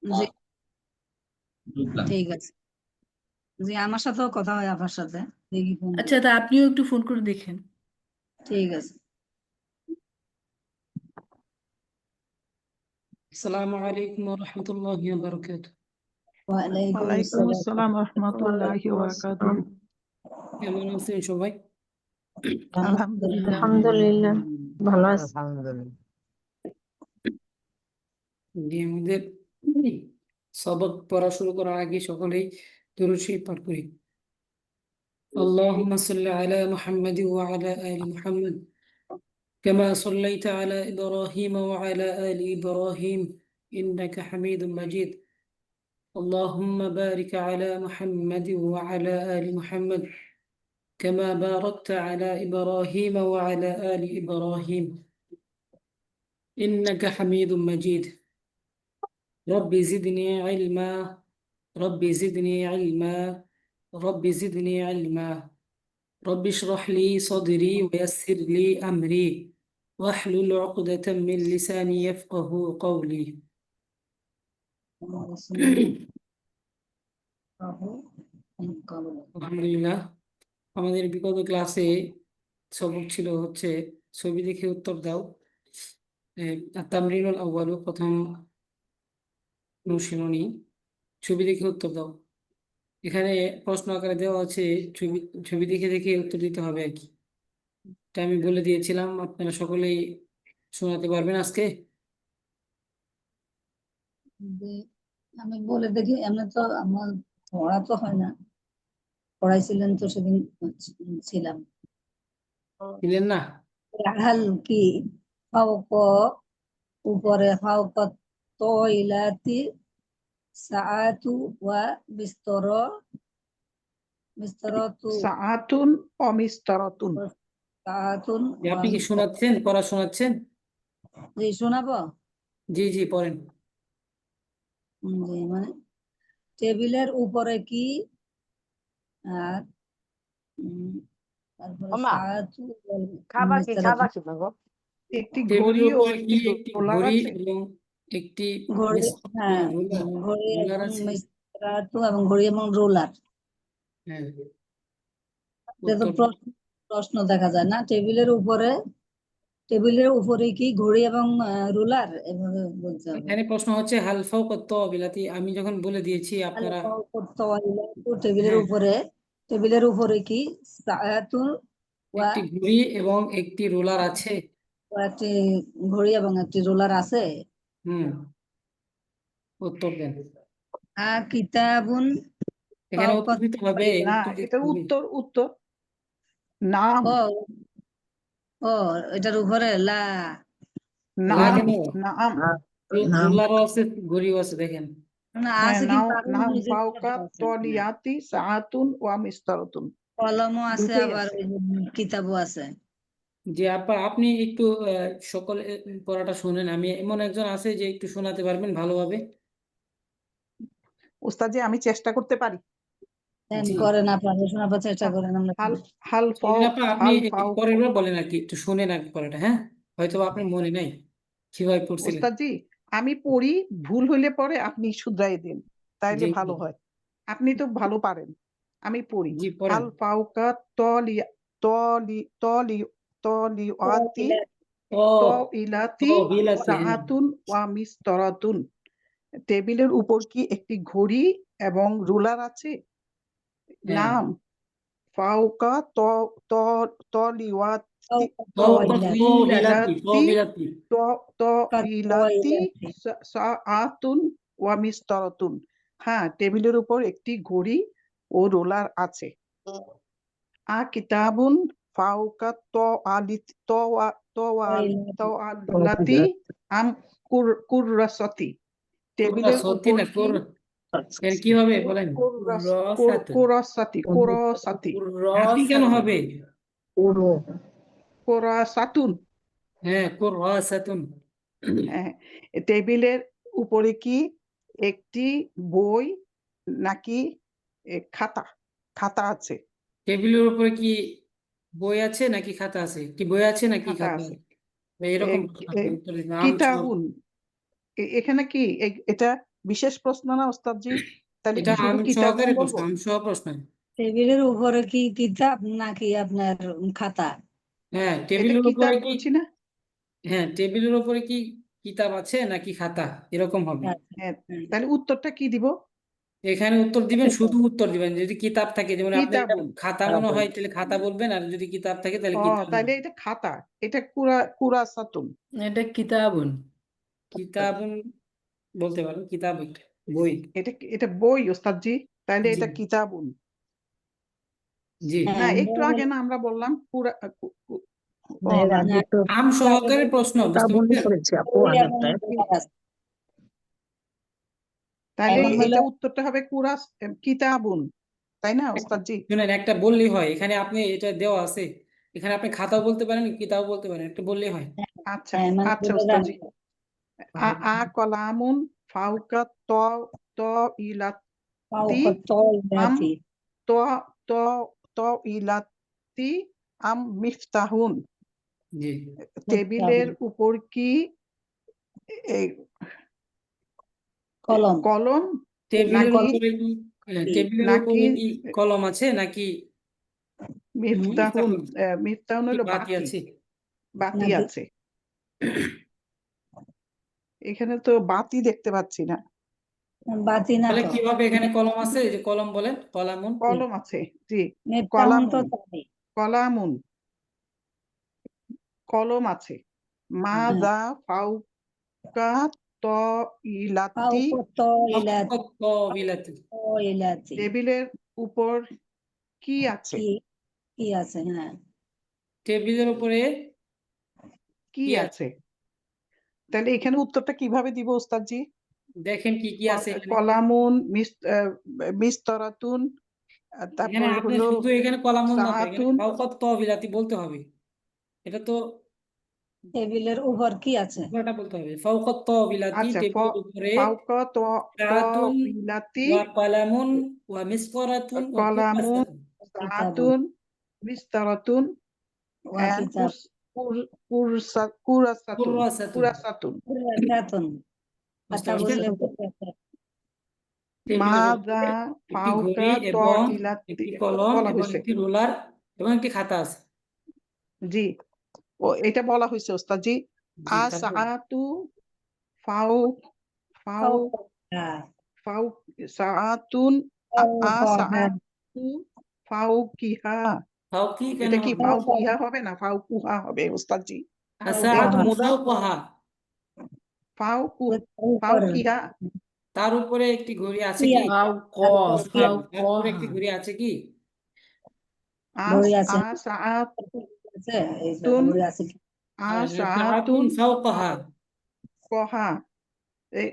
জি, ঠিক আছে। জি, আমার সাথেও কথা হয় আপনার সাথে। দেখি ফোন আচ্ছা, তা আপনিও একটু ফোন করে দেখেন। ঠিক আছে। আসসালামু আলাইকুম ওয়া রাহমাতুল্লাহি ওয়া বারাকাতুহু। ওয়ালাইকুম ওয়ালাইকুম আসসালাম। আসসালাম রহমতুল্লাহি ওয়া বারাকাতুহু। কেমন আছেন সবাই? আলহামদুলিল্লাহ। আলহামদুলিল্লাহ, ভালো আছি। জি, আমাদের সবক পড়া শুরু করার আগে সকলেই দুরূদ শরীফ পাঠ করি। আল্লাহুম্মা সাল্লি আলা মুহাম্মাদিন ওয়া আলা আলি মুহাম্মাদ কামা সাল্লাইতা আলা ইব্রাহিম ওয়া আলা আলি ইব্রাহিম ইন্নাকা হামিদুম মাজিদ। আল্লাহুম্মা বারিক আলা মুহাম্মাদিন ওয়া আলা আলি মুহাম্মাদ কামা বারাকতা আলা ইব্রাহিম ওয়া আলা আলি ইব্রাহিম ইন্নাকা হামিদুম মাজিদ। رب زدني علما رب زدني علما رب زدني علما رب اشرح لي صدري ويسر لي أمري واحلل عقدة من لساني يفقه قولي আলহামদুলিল্লাহ। আমাদের বিগত ক্লাসে সবক ছিল হচ্ছে ছবি দেখে উত্তর দাও। তামরিনুল আউয়াল, প্রথম অনুশীলনী, ছবি দেখে উত্তর দাও। এখানে প্রশ্ন আকারে দেওয়া আছে, ছবি ছবি দেখে দেখে উত্তর দিতে হবে আর কি। এটা আমি বলে দিয়েছিলাম, আপনারা সকলেই শোনাতে পারবেন আজকে? আমি বলে দেখি। এমনি তো আমার পড়া তো হয় না, পড়াইছিলেন তো সেদিন ছিলাম। দিলেন না? হাল কি ফাওক, উপরে ফাওক তয়লাতি সাআতু ওয়া বিস্তরতু সাআতুন অমিস্তরাতুন। সাআতুন ওয়া আপনি কি শোনাচ্ছেন, পড়া শোনাচ্ছেন? জি, শোনাবো। জি জি, পড়েন। জি, মানে টেবিলের উপরে কি, আর তারপরে সাআতু ওয়াল বিস্তরতু। একটি ঘড়ি টেবিলের ও উপরে একটি কি একটি রোলার ঘড়ি আছে। এবং একটি ঘড়ি, হ্যাঁ, ঘড়ি রোলার এবং আছে। মিসরাতু এবং ঘড়ি এবং রোলার। হ্যাঁ, এটা তো উত্তর প্রশ্ন দেখা যায় না। টেবিলের উপরে কি ঘড়ি এবং রুলার, এভাবে বলতে হবে। এখানে প্রশ্ন হচ্ছে হাল ফাওকাত তাওবিলাতি। আমি যখন বলে দিয়েছি আপনারা, টেবিলের হ্যাঁ, উপরে, টেবিলের উপরে কি সাআতুন ওয়া একটি ঘড়ি এবং একটি রোলার আছে। একটি ঘড়ি এবং একটি রোলার আছে। হুম, উত্তর দেন। কিতাবুন এখানে উত্তর দিতে হবে, না, উত্তর দিতে এটার হবে। উত্তর নাম। ও ও এটার উপরে লা লা নাম কেন? নাম। রোলারও আছে, ঘড়িও আছে, দেখেন। না হ্যাঁ, আছে, নাম কিন্তু আরো নাম নিজের ফাওকা তলিয়াতি সাআতুন ওয়া মিস্তরাতুন। কলমও আছে, দুটোই আবার আছে। ওই যে কিতাবও আছে। যে আপনি একটু সকল পড়াটা শুনেন। আমি এমন একজন আছে যে একটু শোনাতে পারবেন ভালোভাবে। উস্তাদ জি, আমি চেষ্টা করতে পারি। জি, করেন, আপনারা শোনাবার চেষ্টা করেন। আমরা হাল হাল সেদিন আপনি হাল একটু পরের বার বলেন আর কি, একটু শুনেন আর কি পড়াটা। হ্যাঁ, হয়তো আপনার মনে নাই কিভাবে পড়ছিলেন। উস্তাদ জি, আমি পড়ি, ভুল হইলে পরে আপনি শুধরাই দেন, তাইলে জি ভালো হয়। আপনি তো ভালো পারেন। আমি পড়ি। জি, পড়েন। হাল ফাওকা তলি তলি তলি তলিয়াতি ও তইলাতি ও বিলাতি, হ্যাঁ সাআতুন ওয়া মিস্তরাতুন। টেবিলের উপর কি একটি ঘড়ি এবং রুলার আছে? হ্যাঁ। নাম ফাওকা তলিওয়াতি বিলাতি তইলাতি তইলাতি সাআতুন ওয়া মিস্তরাতুন। হ্যাঁ, টেবিলের উপর একটি ঘড়ি ও রোলার আছে। কিতাবুন ফাওকা তওয়ালাতি আম কুররাসাতি। টেবিলের সত্যি উপর না কি এর কি হবে বলেন? কুররাসাতি কুররাসাতি হাতি কেন হবে? কুররাসাতুন। হ্যাঁ, কুররাসাতুন। হ্যাঁ, টেবিলের উপরে কি একটি বই নাকি খাতা? খাতা আছে। টেবিলের উপরে কি বই আছে নাকি খাতা আছে? কি বই আছে নাকি খাতা খাতা আছে। আছে? এরকম কিতাবুন, এখানে কি এটা বিশেষ প্রশ্ন না ওস্তাদজি? তাহলে কি এটা শুধু আমি কিতাবুন সহকারে প্রশ্ন, বলবো? আমি সহ প্রশ্ন। টেবিলের উপরে কি কিতাব নাকি আপনার খাতা? হ্যাঁ, এটা টেবিলের উপরে কিতাব কি, বলছি না? হ্যাঁ টেবিলের উপরে কি কিতাব আছে নাকি খাতা, এরকম হবে। আচ্ছা, হ্যাঁ, হুম। তাহলে উত্তরটা কি দিব? এখানে উত্তর দিবেন, শুধু উত্তর দিবেন। যদি কিতাব থাকে, যেমন আপনি এটা কিতাবুন। খাতা মনে হয়, তাহলে খাতা বলবেন, আর যদি কিতাব থাকে তাহলে কিতাব তাহলে বলবেন। এটা খাতা, এটা কুরাসাতুন। এটা কিতাবুন। কিতাবুন বলতে পারেন, কিতাব একটা বই। এটা বই ওস্তাদজি, তাহলে জি এটা কিতাবুন। জি। না, হ্যাঁ, একটু আগে না আমরা বললাম ও এর না, আগে তো আম সহকারে প্রশ্ন, বুঝতে কিতাবুন পারছেন? করেছি আপু বই এবং আগেরটায়। কিতাব আছে। তাহলে এখন হলো এটা উত্তরটা হবে কিতাবুন, তাই না ওস্তাদজি? শুনেন, একটা বললেই হয়। এখানে আপনি এটা দেওয়া আছে, এখানে আপনি খাতাও বলতে পারেন, কিতাবও বলতে পারেন, একটা বললেই হয়। আচ্ছা হ্যাঁ, মানে আচ্ছা দুটো ওস্তাদজি। জানবো। কলামুন ফাউকা ত ইলাতি কত আম ইলাতি। ত ত ত ইলাতি আম মিফতাহুন। জি। টেবিলের উপর কি এ, কলম। কলম টেবিলের নাকি উপরে কি, টেবিলের নাকি উপরে কি কলম আছে নাকি মিফতাহুন? মিফতাহুন কি হলো বাতি বাতি, আছে? বাতি নাকি আছে। এখানে তো বাতি দেখতে পাচ্ছি না। বাতি না তাহলে তো। কিভাবে এখানে কলম আছে? এই যে কলম বলেন, কলামুন। কলম আছে, জি। মিফতাহুন তো কলামুন, চাবি। কলামুন, কলম আছে। হ্যাঁ। মাযা ফাউকা ত ইলাতি কত ইলাতি। বিলাতি। ত ইলাতি। টেবিলের উপর কি আছে? কি কি আছে? হ্যাঁ, টেবিলের উপরে কি কি আছে? আছে? তাহলে এখানে উত্তরটা কিভাবে দিব ওস্তাদজি? দেখেন কি কি আছে এখানে। কলামুন, মিস্তরাতুন, এখানে তারপর আপনি হলো শুধু এখানে কলামুন না তো, এখানে সাআতুন। ফাওকাত বিলাতি বলতে হবে। এটা তো টেবিলের উপর কি আছে? পুরোটা বলতে হবে। ফাওকাত বিলাতি, আচ্ছা, টেবিলের উপরে ফাউকা ত সাআতুন ইলাতি ওয়া কলামুন ওয়া মিসকারাতুন ওয়া কলামুন কুররাসাতুন। কিতাবুন সাআতুন মিস্তারাতুন ওয়া and কিতাব। কুরাসাতুন। কুররাসাতুন। কুরাসাতুন। কুররাসাতুন। বুঝতে কথা পারছেন? বললে কুররাসাতুন। টেবিলের মাযা উপরে একটি ঘড়ি ফাউকা ত এবং ইলাতি একটি কলম বলা এবং হয়েছে, একটি রুলার এবং একটি খাতা আছে। জি। এটা বলা হয়েছে ওস্তাদজি। জি, আ তারপর সাআতু ফাউ ফাউ ফাওকা। ফাউ সাআতুন ফাওকা। সাআতু ফাউকিহা। ফাওকি কেন এটা কি হবে? ফাউকিহা হবে না ফাউকুহা হবে ওস্তাদজি? এটা তো আসাআতুন মুদাফ। ফাওকাহা। ফাউকু উপর ফাউকিহা। তার উপরে একটি ঘড়ি আছে কি কি? আছে? ফাও ক তার উপর কি ফাও আছে? তার উপরে একটি কহা। ঘড়ি আছে কি? আস ঘড়ি আছে। সাআতুন আছে এই যে ঘড়ি আছে কি? সাআতুন সাআতুন ফাওকাহা। কহা।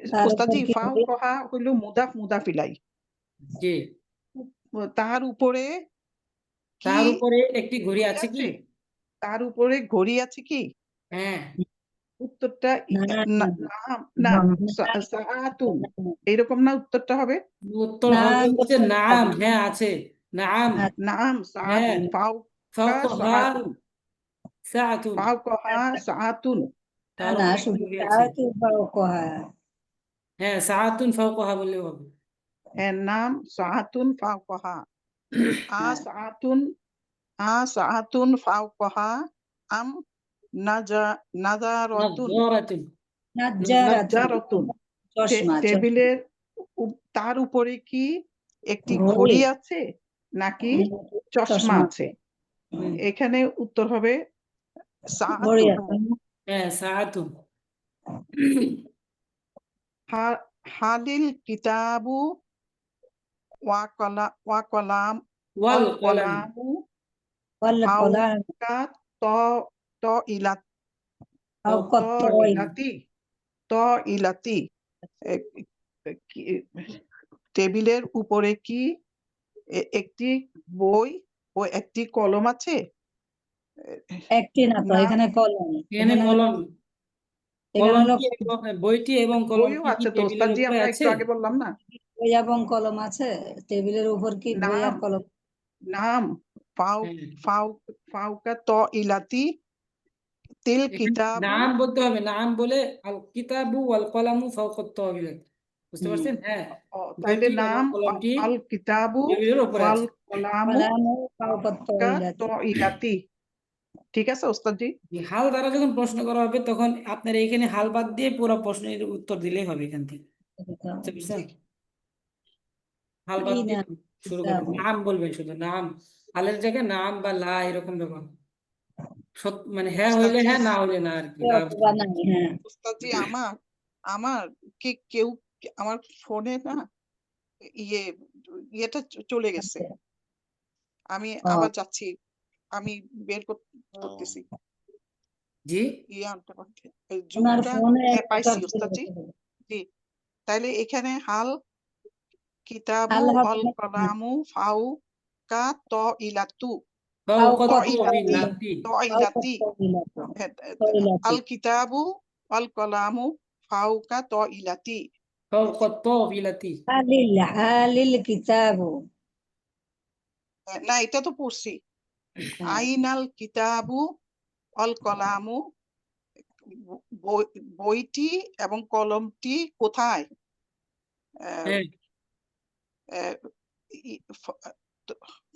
তার উপর ওস্তাদজি কি ফাউ ঘড়ি? কহা হইলো মুদাফিলাই। জি। তার উপরে কি তার উপরে একটি ঘড়ি ঘড়ি আছে কি? আছে? তার উপরে ঘড়ি আছে কি? হ্যাঁ। উত্তরটা না, না, না, সাআতুন এরকম না, উত্তরটা হবে উত্তর না, হবে হচ্ছে নাম। হ্যাঁ আছে। নাম। নাম হ্যাঁ। ফাউকা ফাওকাহা সাআতুন। সাআতুন। ফাউকাহা সাআতুন। তার না, উপরে একটি শুধু ঘড়ি আছে। সাআতু ফাওকাহা। হ্যাঁ, সাআতুন ফাওকাহা বললেও হবে। এর নাম সাআতুন ফাউকাহা। হ্যাঁ, সাআতুন সাআতুন ফাউকাহা আম নাজারাতুন। নাযরাতুন। নাজ্জারাতুন। নাজ্জারাতুন। চশমা। টেবিলের তার উপরে কি একটি ঘড়ি। ঘড়ি আছে নাকি চশমা চশমা। আছে? হুম। এখানে উত্তর হবে ঘড়ি সাআতুন। আছে। হ্যাঁ, সাআতুন। হালিল কিতাবু ওয়া কলাম ওয়াল ওয়াল কলাম। কলামু ওয়াল কলাম। ফাউকা ত ত ইলাত ত ফাওকাত ইলাতি ত ইলাতি। এ, কি- টেবিলের উপরে কি একটি বই ও একটি কলম আছে? একটি না তো, না, এখানে কলম। এখানে এখানে হলো কলম, এখানে হলো বইটি এবং বইও কলমটি কি আছে তো টেবিলের ওস্তাদজি, উপরে আমরা একটু আছে? আগে বললাম না। বই এবং কলম আছে। টেবিলের উপর কি বই নাম আর কলম? নাম ফাউ হ্যাঁ। ফাউ ফাউকা ত ইলাতি তিল এখানে কিতাবু। নাম বলতে হবে। নাম বলে আল কিতাবু ওয়াল কলামু ফাওকাত তাওবিলাত। বুঝতে হুম। পারছেন? হ্যাঁ, তাইলে বইটি এবং নাম কলমটি আল কিতাবু টেবিলের উপরে ওয়াল আছে। কলামু কালামু ফাওকা তওইলাতি। তাইলাতি। ঠিক আছে ওস্তাদজি? যে হাল দ্বারা যখন প্রশ্ন করা হবে তখন আপনার এইখানে হাল বাদ দিয়ে পুরো প্রশ্নের উত্তর দিলেই হবে এখান থেকে, বুঝতে পারছেন? হাল বাদ দিয়ে আইনা শুরু করবেন, কিতাবু। নাম বলবেন, শুধু নাম, হালের জায়গায় নাম বা লা এরকম ব্যাপার, মানে হ্যাঁ হইলে ওস্তাদজি হ্যাঁ, না হইলে না আর কি, এ অথবা নাই, হ্যাঁ। ওস্তাদজি আমার আমার কেউ আমার ফোনে না ইয়ে ইয়েটা চলে গেছে। আমি ও, আবার যাচ্ছি, আমি বের করতেছি জি। ইয়ে আনতে পারতে ওনার জুমটা। ফোনে হ্যাঁ পাইছি নেটওয়ার্ক চলে ওস্তাদজি। গেছে। জি, তাইলে এখানে হাল কিতাবু হাল হবে অল না, হ্যাঁ। কলামু ফাউ কা ত ইলাতু ফাওকা ত ইলাতি তাওইলাতি, ত ইলাতি হ্যাঁ, আল কিতাবু অল কলামু ফাউ কা ত ইলাতি। ফাওকা তাওইলাতি। আলিল কিতাবু। না এটা তো পড়ছি। হ্যাঁ। আইনাল কিতাবু অল কলামু বইটি এবং কলমটি কোথায়? আহ, হ্যাঁ, আহ, ই- ফ-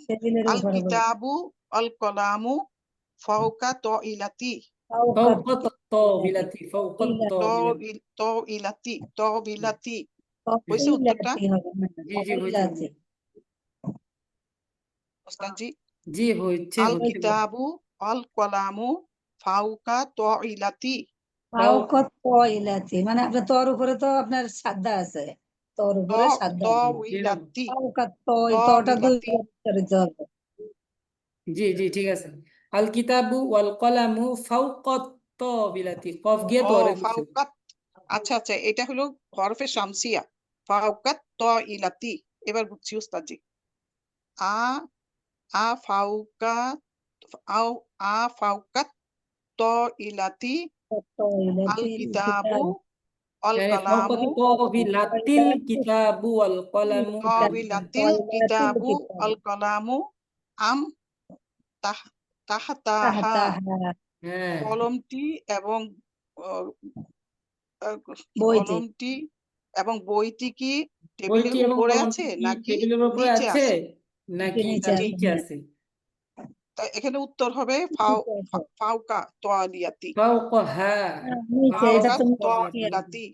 টেবিলের আল উপরে বলে। কিতাবু অল কলামু ফাওকা ত ইলাতি ফাওকা ফাওকা তাওইলাতি, ফাওকা ত তাওইলাতি। ত ইলাতি ত বিলাতি। হয়েছে উত্তরটা তওইলাতি হবে না, জি জি, হয়েছে, তওইলাতি। ওস্তাদজি? জি হয়েছে আল হচ্ছে। কিতাবু অল কলামু ফাওকা ত ইলাতি। ফাওকা তওইলাতি মানে আপনার তর উপরে তো আপনার সাদ্দা আছে, তর ত উপরে সাদ্দা ত আছে। দিলাম। ইলাতি ফাওকা ত তটা দুই বিলাতি। উচ্চারিত হবে। জি জি, ঠিক আছে। আল কিতাবু ওয়াল কলামু ফাওকা তাওইলাতি, কফ গিয়ে ও তরে দিচ্ছে। ফাওকাত। আচ্ছা আচ্ছা, এটা হলো হরফে শামসিয়া। ফাওকাত ত ইলাতি। এবার বুঝছি উস্তাদজি। আ আ ফাউকা আও আ ফাউকাত ত ইলাতি আল তওইলাতি কিতাবু কিতাব। অল يعني فوق কালামু طاولة الكتاب والقلم তাবিলাতিল তওইলাতিল কিতাবু কিতাব। অল কালামু আম তাহ তাহতাহা তাহতাহা হ্যাঁ, কলমটি এবং আহ, আহ, বইটি। কলমটি এবং বইটি কি টেবিলের বইটি এবং উপরে কলমটি আছে কি নাকি টেবিলের উপরে নিচে আছে আছে? নাকি নিচে তার আছে, নিচে হ্যাঁ। আছে? তাই এখানে উত্তর হবে নিচে আছে। ফাউকা তোয়ালিয়াতি। ফাওকাহা, নিচে, এটা ফাউকা তো নিচে আছে। তোয়ালিয়াতি।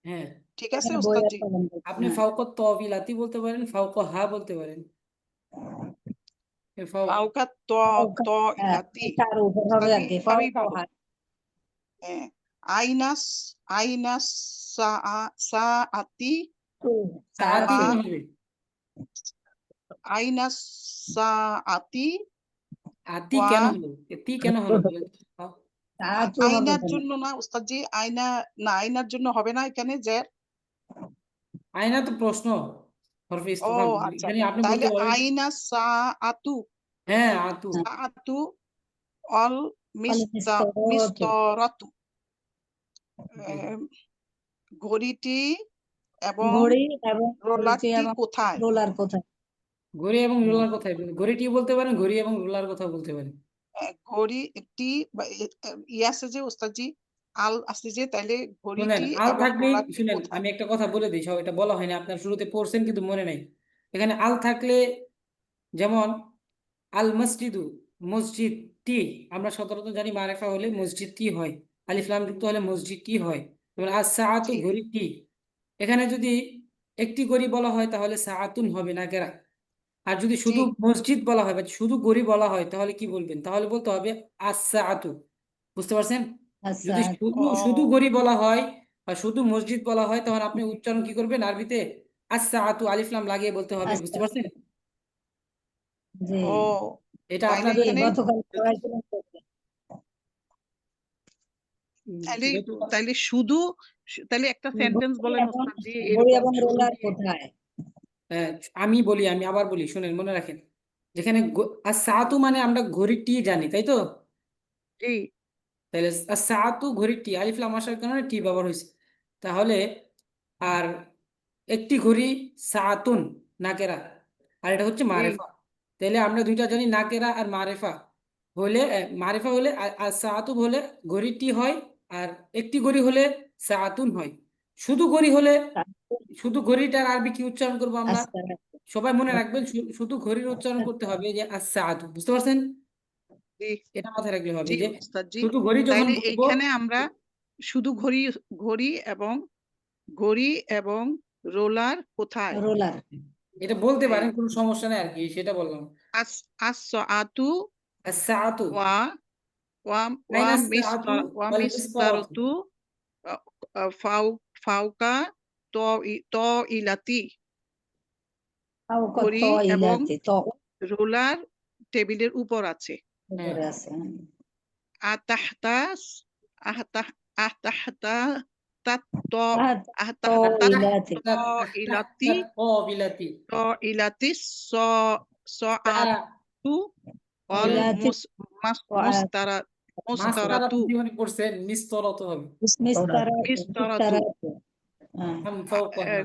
হ্যাঁ, ঠিক আছে এখানে বই আর ওস্তাদজি? কলম বলছে, আপনি হ্যাঁ। ফাওকা তাওবিলাতি বলতে পারেন, ফাওকাহা বলতে পারেন। ফাউকা ফাওকা, হ্যাঁ, তোয়ালিয়াতি। তার উপর হবে আর ওস্তাদজি কি, এভাবেই ফাওকা বলো। হা। হ্যাঁ, আইনাস আইনাস সাআতি তো সাআতি ওয়া সাথী, কেন হবে? আইনাস সাআতি আতি ওয়া কেন হলো? তি কেন হলো বলেন তো? সাথু হবে আয়নার কেন? জন্য না উস্তাদজি, আয়না না, আয়নার জন্য হবে না এখানে যে। আয়না তো প্রশ্ন, হরফে ও ইস্তেফাম, আচ্ছা, এখানে আপনি তাহলে বলতে পারেন। আইনা সাআতু হ্যাঁ, আতু। সাআতু অল অল মিস্তরাতু। মিস্তরাতু ঘড়িটি এবং ঘড়ি এবং ঘড়িটি রোলারটি এবং কোথায়? রোলার কোথায়? ঘড়ি এবং রোলার কথাই বলতে, ঘড়িটি বলতে পারেন, ঘড়ি এবং রোলার কথা বলতে পারেন। ঘড়িটি ই আছে যে ওস্তাদজি, আল আছে যে, তাইলে শুনেন, ঘড়িটি আল এবং থাকলেই, রোলারটি শুনেন কোথায়? আমি একটা কথা বলে দিই, সব এটা বলা হয়নি, আপনার শুরুতে পড়ছেন কিন্তু মনে নাই। এখানে আল থাকলে, যেমন আল মসজিদু, মসজিদ টি, আমরা সাধারণত জানি মারেফা হলে মসজিদ টি হয়, আলিফ লাম যুক্ত হলে মসজিদ টি হয়। যেমন আজ সাআতু, জি ঘড়ি টি। এখানে যদি একটি ঘড়ি বলা হয় তাহলে সাআতুন হবে না কেরা। আর যদি জি শুধু মসজিদ বলা হয় বা শুধু ঘড়ি বলা হয় তাহলে কি বলবেন? তাহলে বলতে হবে আস-সাআতু। বুঝতে পারছেন? আচ্ছা, যদি শুধু শুধু ও ঘড়ি বলা হয় বা শুধু মসজিদ বলা হয় তখন আপনি উচ্চারণ কি করবেন আরবিতে? আস-সাআতু, আলিফ লাম লাগিয়ে বলতে হবে। বুঝতে আচ্ছা, পারছেন? জি। ও এটা তাইলে আপনাদের জি, এখানে গতকাল পড়াইছিলেন তো। তাইলে যত তাইলে শুধু তাইলে একটা সেন্টেন্স ঘড়ি বলেন এবং ওস্তাদজি ঘড়ি এরকম এবং শুরু রোলার দিয়ে। কোথায়? হ্যাঁ, আমি বলি, আমি আবার বলি, শুনেন, মনে রাখেন। যেখানে আস-সাআতু মানে আমরা ঘড়িটি জানি, তাই তো? জি তাহলে সাআতু ঘড়ির টি, আলিফ লাম আসার কারণে টি ব্যবহার হয়েছে। তাহলে আর একটি ঘড়ি সাআতুন নাকেরা, আর এটা হচ্ছে জি মারেফা। তাহলে আমরা দুইটা জানি, নাকেরা আর মারেফা হলে, মারেফা হলে আর সাআতু হলে ঘড়িটি হয়, আর একটি ঘড়ি হলে সাআতুন হয়। শুধু ঘড়ি হলে শুধু ঘড়িটার আরবি কি উচ্চারণ করবো আমরা? আচ্ছা সবাই মনে রাখবেন, শুধু ঘড়ির উচ্চারণ করতে হবে যে আস-সাআতু, বুঝতে পারছেন? জি এটা মাথায় রাখলে হবে জি যে ওস্তাদ জি। শুধু ঘড়ি যখন তাইলে বলবো, এইখানে আমরা শুধু ঘড়ি ঘড়ি এবং ঘড়ি এবং রোলার কোথায়? রোলার এটা বলতে এই পারেন, কোনো সমস্যা নেই আর কি, সেটা বললাম। আস আস-সাআতু আস-সাআতু ওয়া ওয়া ওয়া আইনা আস-সাআতু ওয়া ওয়াল মিসবাহু। মিসতারাতু ফাউকা ইলাতি, ঘড়ি এবং রোলার টেবিলের উপর আছে। উপরে আছে আতাহতাস আহতাহ আহতাহতা তাত ইলাতি ইলাতি বিলাতি ইলাতি স অল ইলাতি মুস্তারা মাস্তারা মুস্তারাতু জীবনে পড়ছেন, মিস্তরত হবে। মিস্তারাতু হাম ফাওকাহা।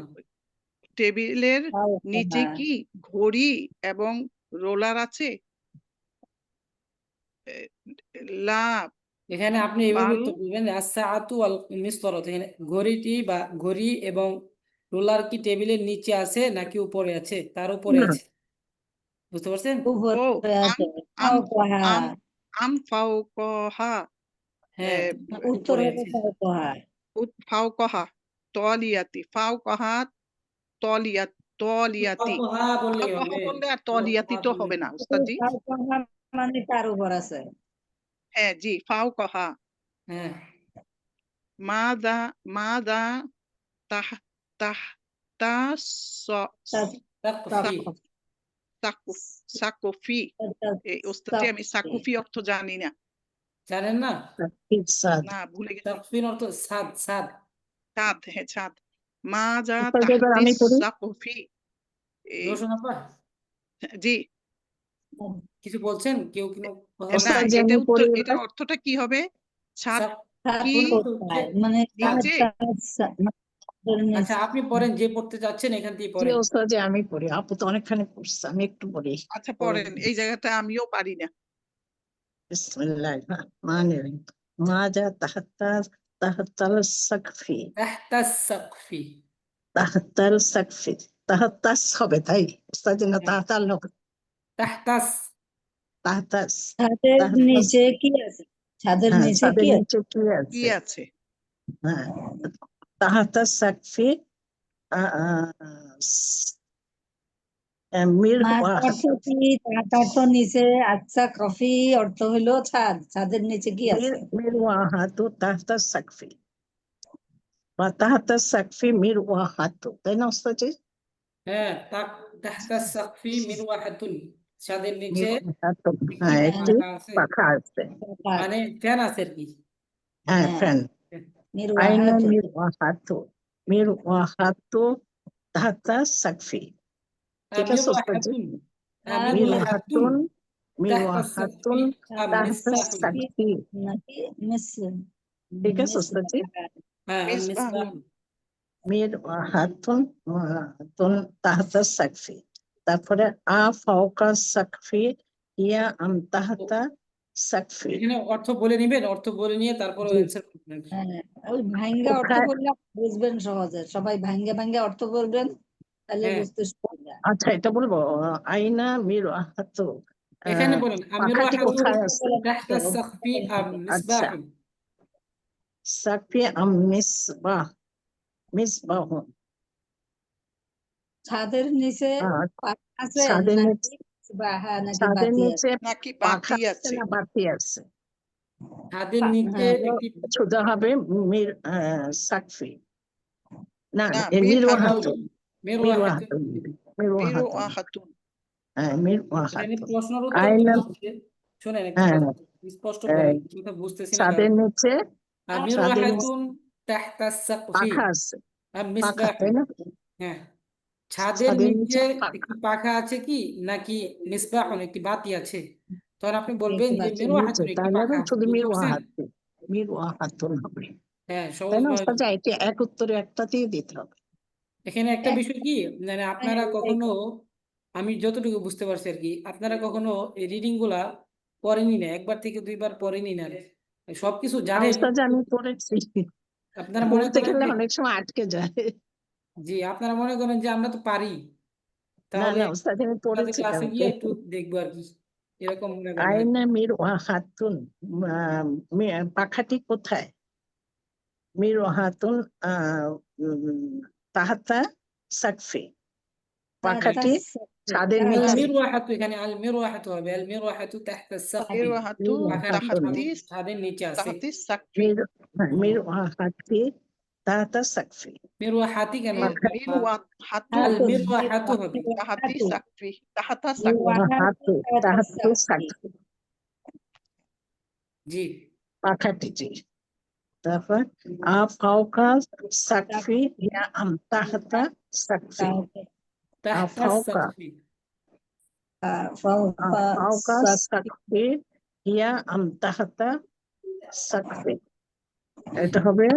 টেবিলের নিচে কি ঘড়ি এবং রোলার আছে? লা এখানে আপনি এইভাবে বাল উত্তর দিবেন, আস-সাআতু ওয়াল মিসতারাত। এখানে ঘড়িটি বা ঘড়ি এবং রোলার কি টেবিলের নিচে আছে নাকি উপরে আছে? তার উপরে আছে, বুঝতে পারছেন? ও উপরে আছে আম ফাওকাহা আম আম ফাওকাহা হ্যাঁ, উত্তর উপরে হবে আছে। ফাওকাহা ফাওকাহা তলিয়াতি ফাওকাহা তলিয়াতি ফাওকাহা বললেই ফাওকাহা হবে। বললে আর তলিয়াতি তো হবে না উস্তাদ জি। ফাওকাহা মানে তার উপর আছে হ্যাঁ জি ফাওকাহা হ্যাঁ, মাদা মাদা তাহ তাহ তা তাকফি। সাকুফি ওস্তাদ জি আমি সাকুফি অর্থ জানি না, জানেন না? না ভুলে গেছি। তাকফির অর্থ ছাদ, ছাদ। ছাদ, হ্যাঁ ছাদ। মাজা এবার তাহতি আমি পড়ি। সাকুফি রোশন আপা জি কিছু বলছেন? কেউ কোনো কথা না ওস্তাদ বলছেন? জি, এটা আমি উত্তর পড়ি এটার এবার। অর্থটা কি হবে? ছাদ কি কোথায় মানে নিচে? আচ্ছা, আপনি পড়েন, যে পড়তে চাচ্ছেন এখান থেকে জি পড়েন। ওস্তাদ জি, আমি পড়ি। আপু তো অনেকখানি পড়ছে, আমি একটু পড়ি। আচ্ছা পড়েন, এই জায়গাটা আমিও পারি না। বিসমিল্লাহির রহমানির রহিম। মাজা তাহতাল সাকফি তাহতাস সাকফি। তাহতাল সাকফি তাহতাস হবে তাই ওস্তাদ জি, না তাহতাল হবে? তাহতাস। তাহতাস ছাদের তাহতাস নিচে কি আছে ছাদের হ্যাঁ, নিচে ছাদের কি আছে নিচে কি কি আছে? আছে? হ্যাঁ, তাহতাস সাকফি মির মাছ অর্থ কি তার অর্থ নিচে আচ্ছা কফি অর্থ হলো ছাদ ছাদের নিচে কি আছে মিরওয়াহাতু তাহতা সাকফি বা তাহতা সাকফি মিরওয়াহাতু, তাই না ওস্তাদ জি? হ্যাঁ, তাহতাস সাকফি মিরওয়াহাতুন। ছাদের নিচে মিরওয়াহাতু, একটি হ্যাঁ, একটি পাখা আছে, পাখা আছে। মানে ফ্যান আছে আর কি। হ্যাঁ, হ্যাঁ ফ্যান। আইনা মিরওয়াহাতু মিরওয়াহাতু তাহতা সাকফি, ঠিক আছে ওস্তাদ জি? মিরওয়াহাতুন। হ্যাঁ, মিরওয়াহাতুন মিরওয়াহাতুন তাহতাস মিরওয়াহাতুন সাকফি তাহতা মিসবাহুন। সাকফি, নাকি মিস ঠিক আছে ওস্তাদ জি? হ্যাঁ, মিসবাহুন। মিসবাহুন। মিরওয়াহাতুন তাহতা সাকফি, তারপরে ফাওকা সাকফি ইয়া তাহতা সাকফি। এখানে অর্থ বলে নিবেন, অর্থ বলে নিয়ে তারপরে জি। অ্যান্সার করবেন। হ্যাঁ ওই ভাঙ্গা অর্থ কোথায়? বললে বুঝবেন সহজে সবাই ভাঙ্গা ভাঙ্গা অর্থ বলবেন তাহলে হ্যাঁ, বুঝতে সুবিধা আচ্ছা, এটা বলবো। আইনা মিরওয়াহাতু, এখানে বলেন পাখাটি মিরওয়াহাতুন কোথায় আছে? তাহতাস সাকফি আচ্ছা, মিসবাহুন। সাকফি মিসবাহ মিসবাহুন। ছাদের নিচে পাখা আছে ছাদের নাকি নিচে নাকি ছাদের বাতি আছে নিচে নাকি পাখা বাতি আছে আছে? না বাতি আছে? ছাদের নিচে হ্যাঁ একটি শুধু হবে মির সাকফি, না না মিরওয়াহাতুন মিরওয়াহাতুন। মিরওয়াহাতুন, মিরওয়াহাতুন। হ্যাঁ এখানে মিরওয়াহাতুন। প্রশ্নের উত্তর কি আইনা হচ্ছে? শোনেন একটু হ্যাঁ, স্পষ্ট এই করেন, কথা বুঝতেছি না ছাদের কারণ। নিচে ছাদের নিচে মিরওয়াহাতুন তাহতাস সাকফি পাখা আছে, পাখা, মিসবাহুন। তাই না? হ্যাঁ, ছাদের ছাদের নিচে নিচে পাখা। একটি পাখা আছে কি নাকি মিসবাহুন একটি বাতি আছে? তখন আপনি বলবেন দেখতে যে পাচ্ছি মিরওয়াহাতুন একটি তাহলে পাখা আছে, শুধু বুঝতে পারছেন? মিরওয়াহাতুন হবে, হ্যাঁ, তাই সহজ না ভাবে। ওস্তাদ? এটি এক উত্তরে একটাতেই দিতে হবে। এখানে একটা বিষয় কি, মানে আপনারা কখনো, আমি যতটুকু বুঝতে পারছি আর কি, আপনারা কখনো এই রিডিং গুলা পড়েনি না, একবার থেকে দুইবার পড়েনি না, সবকিছু জানেন। ওস্তাদ আমি পড়েছি। আপনারা মনে বলতে করেন গেলে যে অনেক সময় আটকে যায়। জি আপনারা মনে করেন যে আমরা তো পারি, না তাহলে না ওস্তাদ আমি আমাদের পড়েছি ক্লাসে কালকে। গিয়ে একটু দেখবো আর কি, এরকম মনে করেন হয়তো। আয়না মির ওয়াহাতুন, পাখাটি কোথায়? মির ওয়াহাতুন তাহাতা সাকফি, পাখাটি ছাদের আল নিচে। মিরওয়াহাতু, এখানে আল মিরওয়াহাতু হবে, আল মিরওয়াহাতু তাহতা সাকফি, মিরওয়াহাতু পাখাটি তাহাতি ছাদের নিচে আছে। তাহাতি সাকফি। মির মির ওয়াহাতি তাহাতা সাকফি, মিরওয়াহাতি কেন হবে? মিরওয়াহাতু আল মিরওয়াহাতু হবে। তাহাতি সাকফি, তাহাতা মির সাকফি। ওয়াহাতু তাহাতু সাকফি, জি পাখাটি জি। তারপর ফাওকা সাকফি ইয়া তাহাতা সাকফি, তাহতা ফাওকা সাকফি, ফাওকা সাকফি ইয়া তাহাতা সাকফি, এটা হবে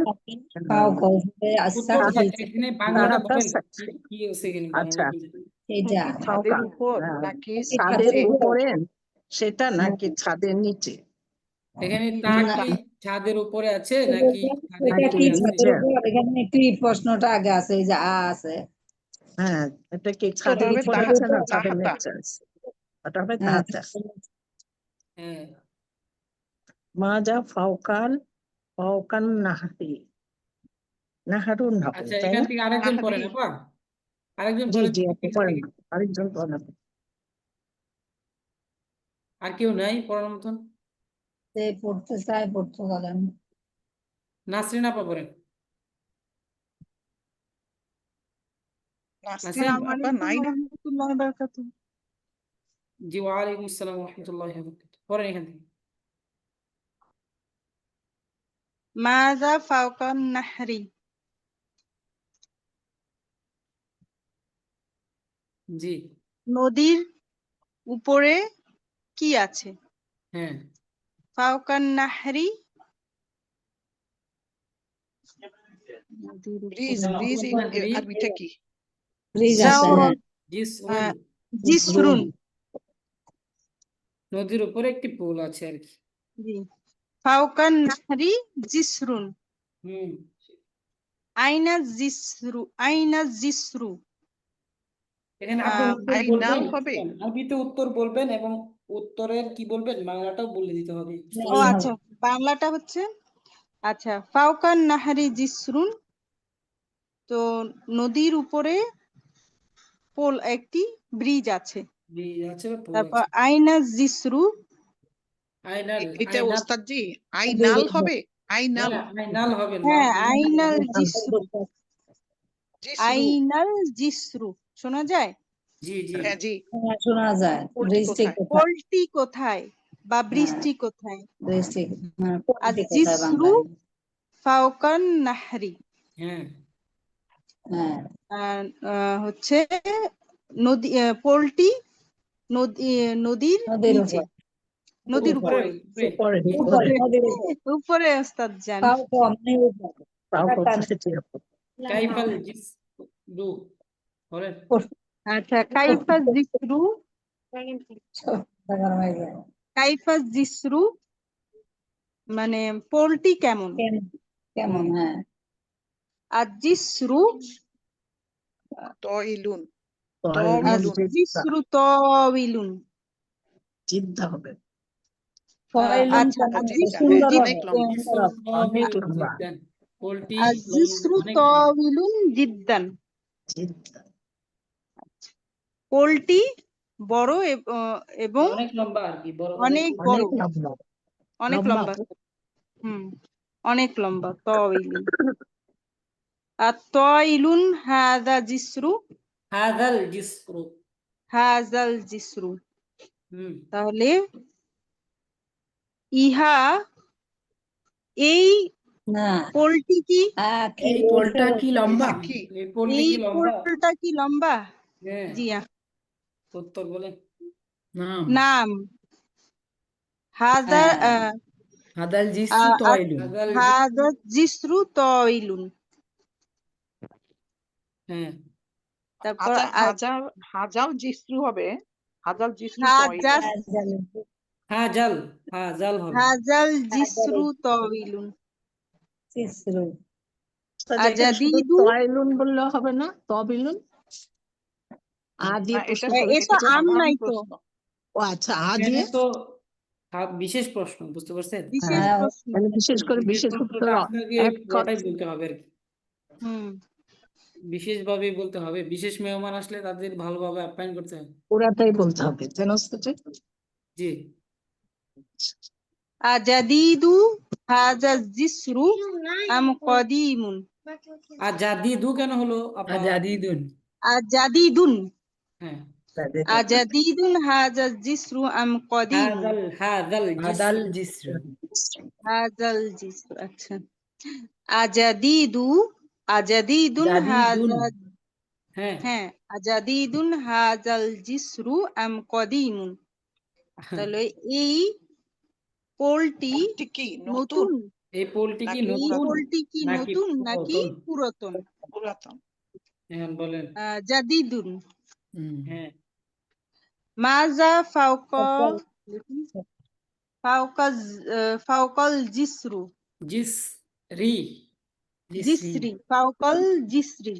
উত্তর এখানে বাংলাটা তাহাতা বলেন, সাকফি। কি আছে এখানে আচ্ছা, বাংলা? এটা ছাদের উপর হ্যাঁ, নাকি ছাদের ছাদে? উপরে সেটা নাকি ছাদের নিচে? এখানে তা কি ছাদের উপরে আছে নাকি ছাদের এটা কি নাকি নিচে আছে? ছাদের নিচে? উপর? এখানে কি প্রশ্নটা আগে আছে, এই যে আছে। হ্যাঁ, এটা কি ওটা ছাদের হবে উপরে আছে না ছাদের তাহাতা। নিচে আছে? ওটা হবে হ্যাঁ, তাহাতা। হ্যাঁ মাজা ফাওকান নাহারি, নাহারুন হবে আচ্ছা, তাই এখান না? থেকে আরেকজন পড়েন নাহরি। আপা, আরেকজন জি পড়েন জি আপনি এখান পড়েন, থেকে। আরেকজন পড়েন। আর কেউ নাই পড়ার মতন? যে পড়তে চায় পড়তে বলেন। নাসরিন আপা পড়েন। নাসরিন আপা নাই না? জি ওয়ালাইকুম আসসালাম ওয়া রাহমাতুল্লাহি ওয়া বারাকাতুহু। পড়েন এখান থেকে। মাযা ফাওকান নাহরি, জি নদীর উপরে কি আছে? হ্যাঁ ফাওকান নাহরি, ব্রিজ আরবিটা কি? ব্রিজ আছে, জাও হ্যাঁ। জিসরুন, জিসরুন, নদীর উপরে একটি পুল আছে আর কি। জি। ফাওকান নাহরি জিসরুন, হুম আইনা জিসরু, এখানে আপনি উত্তর আইনাল বলবেন, হবে। আরবিতে উত্তর বলবেন এবং উত্তরের কি বলবেন বাংলাটাও বলে দিতে হবে। ও আচ্ছা, বাংলাটা হচ্ছে আচ্ছা, ফাওকান নাহরি জিসরুন, তো নদীর উপরে পোল একটি ব্রিজ আছে। ব্রিজ আছে বা পুল তারপর আছে। আইনা জিসরু, আইনাল, এটা আইনাল, ওস্তাদজি আইনাল হবে? আইনাল না, আইনাল হবে না, হ্যাঁ আইনাল আইনাল হবে। জিসরু, জিসরু। আইনাল জিসরু শোনা যায়? জি জি হ্যাঁ জি। শোনা যায়। পোলটি ব্রিজটি কোথায়? কোথায়? পোলটি কোথায় বা ব্রিজটি কোথায়? ব্রিজটি, হ্যাঁ, আর পোলটি কোথায় জিসরু বাংলায়? ফাওকান নাহরি, হ্যাঁ হ্যাঁ, আর হচ্ছে নদী, পোলটি নদীর নদীর নিচে, উপর, নদীর উপরে উপরে, উপরে উপরে উপরে, উপরে নদীর উপর। উপরে ওস্তাদ জান। তাও কম নেই উপর। ফাওকা জি। কাইফাল জিসরু বলেন। আচ্ছা, কাইফা জিসরু, গরম হয়ে যায়। কাইফা জিসরু মানে পোলটি কেমন, কেমন, হ্যাঁ। আর জিসরু, তইলুন। আর তইলুন। জিসরু তাওইলুন। চিন্তা হবে ফয়লুন আচ্ছা, কেমন? জিদ্দা, সুন্দর হ্যাঁ, হবে, অনেক লম্বা। সুন্দর হবে। অনেক লম্বা। পোলট্রি আর জিসরু অনেক লম্বা। তাওইলুন জিদ্দান, চিন্তা পোলটি বড় এবং অনেক লম্বা আর কি, বড় অনেক বড়, অনেক লম্বা, অনেক লম্বা, অনেক লম্বা তাওইলুন। আর তাওইলুন হাযা জিসরু, হাযাল জিসরু। হাযাল জিসরু, হুম তাহলে ইহা এই না, পোলটি কি, আখি এই পোলটা কি লম্বা? আখি। এই পোলট্রি এই কি লম্বা? পোলটা কি লম্বা? হ্যাঁ জি উত্তর বলেন। নাম নাম হাযা হ্যাঁ। হাদাল জিসু তয়লুন। হাযাল হাযা জিসরু তাওইলুন। হ্যাঁ তারপর হাজাল জিসরু হবে। হাজাল জিসরু তইলুন। হাজাল হবে। হাজাল জিসরু তাওইলুন। চিসরু, তাহলে এখানে শুধু আজাদিদু তয়লুন বললেও হবে না, তবিলুন? আ দিয়ে না, প্রশ্ন এ করছে তো যে, আম সাধারণ নাই তো, প্রশ্ন। ও আচ্ছা, আ এখানে দিয়ে তো বিশেষ প্রশ্ন, বুঝতে পারছেন? বিশেষ হ্যাঁ প্রশ্ন। মানে বিশেষ করে বিশেষ বিশেষ উত্তর প্রশ্নটা আপনাকে এক পুরোটাই বলতে হবে আর কি, হুম বিশেষভাবে বলতে হবে। বিশেষ মেহমান আসলে তাদের ভালোভাবে আপ্যায়ন করতে হবে। পুরাটাই বলতে হবে, তাই না ওস্তাদ? জি, আজাদিদু হাজা জিসরু আম কদিমুন। আর জাদিদু কেন হলো আপা? আজাদিদুন আজাদিদুন হ্যাঁ, আজাদিদুন হাজা জিসরু আম কদিমুন। হাদাল আদাল জিসর। জিসর হাজাল জিসরু, আচ্ছা। আজাদিদু আজাদিদুন জাদিদুন হাজা, হ্যাঁ, হ্যাঁ, আজাদিদুন হাজাল জিসরু আম কদিমুন। তাহলে এই পোলটি কোনটি কি নতুন নতুন, এই পোলটি কি নাকি এই নতুন পোলটি কি নাকি নতুন নাকি পুরাতন? পুরাতন? পুরাতন? হ্যাঁ, বলেন। জাদিদুন। হুম। হ্যাঁ, মাজা ফাওকাল জিসরু, জিস রি জিসরি জিসরি ফাওকাল জিসরি।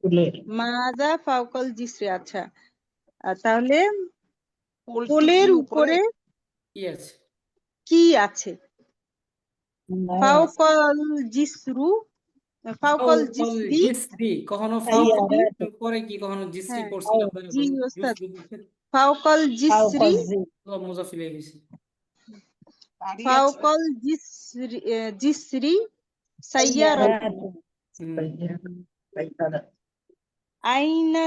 ফুলের মাজা ফাওকাল জিসরি, আচ্ছা। তাহলে পোলটি পোলের কি উপরে কি আছে? কি আছে? ফাওকাল জিসরু, ফাওকাল ফাউকাল জিসরি। জিসরি, কখনো ফাউকাল পরে কি কখনো জিসরি হ্যাঁ, পড়ছেন আপনারা? জি কখনো ওস্তাদ, জিসরি পড়ছেন? ফাওকাল জিসরি, সব মুজাফিল হয়ে গেছে। গাড়ি আছে? ফাওকাল জিসরি, জিসরি সাইয়ারাতুন। হুম। আইনা,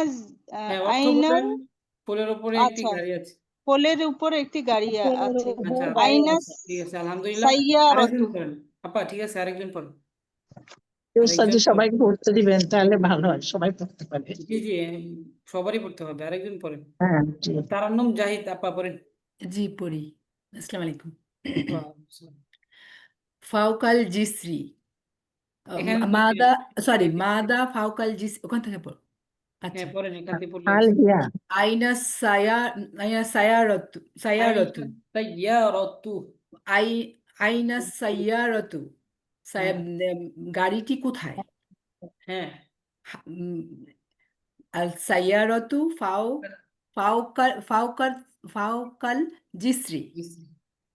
হ্যাঁ, অর্থ আইনা, বলেন। পোলের উপরে একটি আচ্ছা, গাড়ি আছে। পোলের উপরে একটি গাড়ি আছে। আচ্ছা, আইনা ঠিক আছে, আলহামদুলিল্লাহ। সাইয়ারাতু। আরেকজন পড়েন আপা, ঠিক আছে, আরেকজন পড়েন। ওস্তাদ আরেকজন সবাই পড়েন। পড়তে দিবেন, তাহলে ভালো হয়, সবাই পড়তে পারে। জি জি, সবারই পড়তে হবে। আরেকজন পড়েন। হ্যাঁ, জি। তারান্নুম জাহিদ আপা পড়েন। জি পড়ি। আসসালামু আলাইকুম। ওয়ালাইকুম আসসালাম। ফাউকাল জিসরি এখানে তো মাদা, সরি, মাদা ফাউকাল জিস, ওখান থেকে পড়। আচ্ছা। হ্যাঁ, পড়েন, এখান থেকে পড়লে হাল আছে। হিয়া আইনা সায়া, আইনা সায়ারতু, সায়ারতু, আইনা সাইয়ারাতু। আই, আইনা সাইয়ারতু, হ্যাঁ, গাড়িটি কোথায়? হ্যাঁ, উম, আল সাইয়ারতু ফাউকাল ফাউকাল ফাউকাল জিসরি, জিসরি।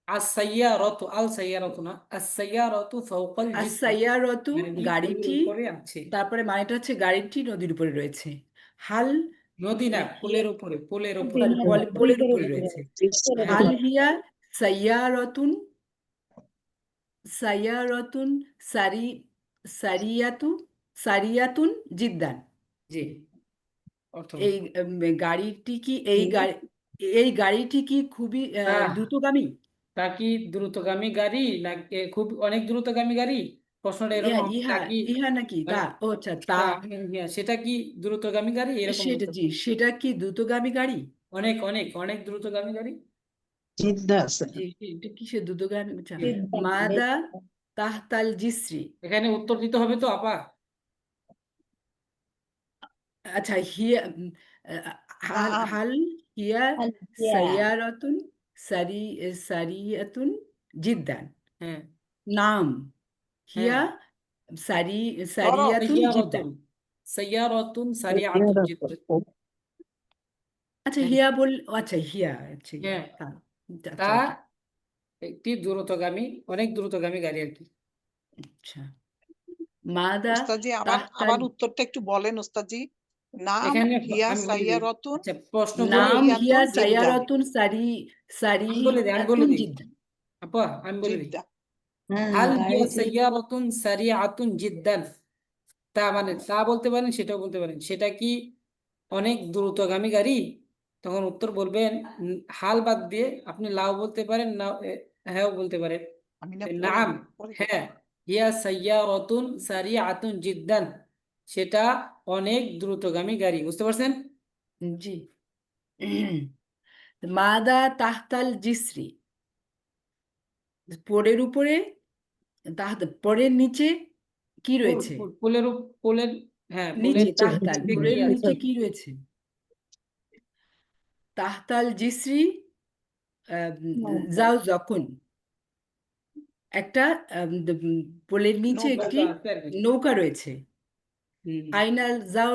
আস-সাইয়ারাতু, আল-সাইয়ারাতু না, আস-সাইয়ারাতু ফাওকাল আর জিসরি। সাইয়ারতু গাড়িটি পোলের গাড়িটি, উপরে আছে। তারপরে মানেটা হচ্ছে গাড়িটি নদীর উপরে রয়েছে। হাল নদী না, হিয়া, পোলের উপরে, পোলের উপরে। সরি, পোলের উপরে রয়েছে। হ্যাঁ, হাল হিয়া সাইয়ারতুন, সাইয়ারতুন সারি, সারিয়াতু, সারিয়াতুন জিদ্দান। জি, অর্থ এই গাড়িটি কি, এই গাড়িটি কি খুবই তা দ্রুতগামী? তা কি দ্রুতগামী গাড়ি নাকি খুব অনেক দ্রুতগামী গাড়ি? প্রশ্নটা ইহা এরকম হবে, তা ইহা কি ইহা নাকি তা, মানে ও আচ্ছা তা, হ্যাঁ, সেটা কি দ্রুতগামী গাড়ি, এরকম সেটা, বলতে জি, হবে। সেটা কি দ্রুতগামী গাড়ি? অনেক অনেক অনেক দ্রুতগামী গাড়ি। জিদ্দা আছে। এটা কিসের দ্রুতগামী? আচ্ছা। হ্যাঁ, মাদা তাহতাল জিসরি, এখানে উত্তর দিতে হবে তো আপা। আচ্ছা, হিয়া হাল নাম হাল হিয়া সাইয়ারাতুন সারি, সারিয়াতুন জিদ্দান। হ্যাঁ, নাম হ্যাঁ, হিয়া সারি, ধরো সারিয়াতুন জিদ্দান। সাইয়ারাতুন, সাইয়ারাতুন সারিআতুন জিদ্দান। আচ্ছা, হ্যাঁ, হিয়া বল, আচ্ছা হিয়া, আচ্ছা হিয়া, হ্যাঁ, তা, তা আচ্ছা ওকে। একটি দ্রুতগামী, অনেক দ্রুতগামী গাড়ি আর কি। আচ্ছা, মাদা ওস্তাদজি, আবার তাহতাল, আবার উত্তরটা একটু বলেন ওস্তাদজি। নাম এখানে হিয়া আমি বলে দিই। সাইয়ারাতুন আচ্ছা, প্রশ্ন বলে নাম দিই, হিয়া সারিয়াতুন জিদ্দান। সাইয়ারাতুন আমি বলে দিই, আমি বলে সারিয়াতুন দিই জিদ্দান। আপা, আমি বলে দিই। জিদ্দা। হ্যাঁ হাল হিয়া গাড়িটি সাইয়ারাতুন সারিআতুন জিদ্দান, তা মানে তা বলতে পারেন, সেটাও বলতে পারেন। সেটা কি অনেক দ্রুতগামী গাড়ি? তখন উত্তর বলবেন হাল বাদ দিয়ে আপনি লাও বলতে পারেন, না হ্যাঁও বলতে পারেন। আমি না নাম, পরে হ্যাঁ, হিয়া সাইয়ারাতুন সারিআতুন জিদ্দান, সেটা অনেক দ্রুতগামী গাড়ি। বুঝতে পারছেন? জি। মাদা তাহতাল জিসরি, পরের উপরে, পরের নিচে কি রয়েছে? পোলের পোলের, হ্যাঁ, পোলের নিচে তাহতাল, নিচে কি পরের আছে? নিচে কি রয়েছে? তাহতাল জিসরি যাও যখন, একটা পোলের নিচে নৌকা একটি তো আছে আর কি। নৌকা রয়েছে। হুম। আইনাল যাও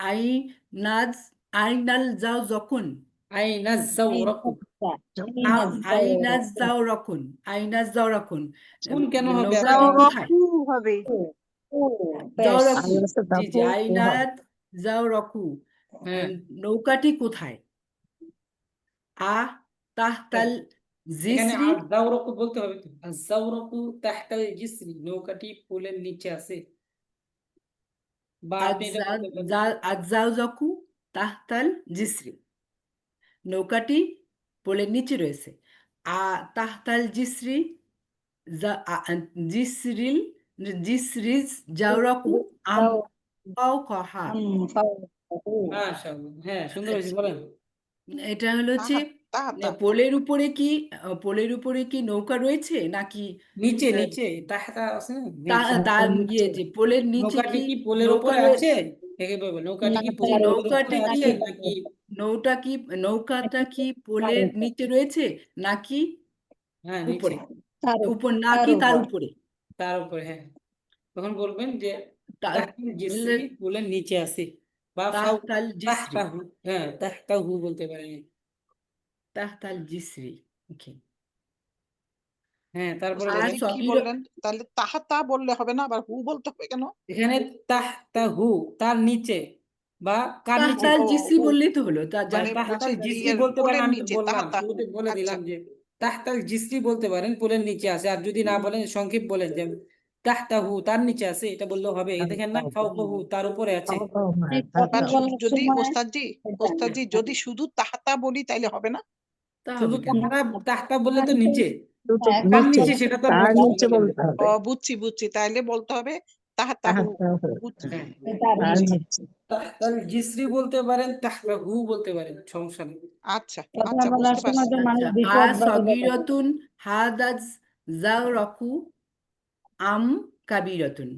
আইনাজ আইনাল যাও যখন আইনা যাওরাকু। আইনাজ যাও রকন আইনাজ যাও রকন শুন কেন হবে নৌকাটি আপা? কোথায়? রকু হবে যাও পেশ। রকু, জি জি, আইনাজ যাও রকু, হ্যাঁ নৌকাটি কোথায়? আ তাহতাল এখানে জিসরি আযাওরাকু বলতে হবে তো। আযাওরাকু তাহতাল জিসরি, নৌকাটি পুলের নিচে আছে। বা আপনি এটা বলতে পারেন আজাউজাকু তাহতাল জিসরি, নৌকাটি পোলের নিচে রয়েছে। আ তাহতাল জিসরি জিসরিল জিসরিজ জাওরাকু আম ফাওকাহা। মাশাআল্লাহ, হ্যাঁ সুন্দর হয়েছে, বলেন। এটা হলো হচ্ছে তাহাতা পোলের উপরে কি নৌকা রয়েছে নাকি নিচে আহ, নিচে তাহতা আছে না, তা- নিচে। তার যে পোলের নিচে নৌকাটি কি কি পোলের নৌকা উপরে আছে? একে বলবে নৌকাটি কি পোলের নৌকাটি উপরে কি আছে নাকি? নৌকাটা কি পোলের নিচে রয়েছে নাকি হ্যাঁ নিচে, উপরে? তার নাকি তার উপর উপরে? তার উপরে, হ্যাঁ। তখন বলবেন যে তা- তাহতাল জিসরি, পোলের নিচে আছে। বা তাহতাল জিসরি তাহতাহু, হ্যাঁ তাহতাহু বলতে পারেন। তাহতাল জিসরি, ওকে। হ্যাঁ তারপরে আর বলেন। ওস্তাদজি কি সগির বললেন? তাহলে তাহাতা বললে হবে না, আবার হু বলতে হবে কেন? এখানে তাহতাহু, তার নিচে বা কার নিচে। তাহতাল ও জিসরি হু, বললেই তো হলো তা মানে তাহতাল হচ্ছে জিসরি বলতে পারেন, পোলের আমি তো নিচে বললাম তাহাতা। শুরুতে বলে আচ্ছা, দিলাম যে তাহতাল জিসরি বলতে পারেন, পোলের নিচে আছে। আর যদি না বলেন, সংক্ষেপ বলেন যে তাহতাহু, তার নিচে আছে, এটা বললেও হবে। এই দেখেন না, ফাওকাহু, তার উপরে আছে। কথা বাট বলার যদি সময় ওস্তাদজি যদি শুধু তাহাতা বলি তাইলে হবে না? তা শুধু হবে কেন? তাহতা বললে তো নিচে, কার নিচে নিচে সেটা তো আর তার বলতে নিচে হবে না। বলতে হবে। বুঝছি, তাইলে বলতে হবে তাহাতাহু। বুঝছি। হ্যাঁ তার তার নিচে। নিচে। তাহতাল জিসরি বলতে পারেন, তাহতাহু বলতে পারেন, সমস্যা নেই। আচ্ছা কথা আচ্ছা, বলার বুঝতে সময় পারছি। তো মানুষ আচ্ছা, আ বিপদবাদী বলে। সগিরতুন হাদাজ জাওরাকু আম কাবিরাতুন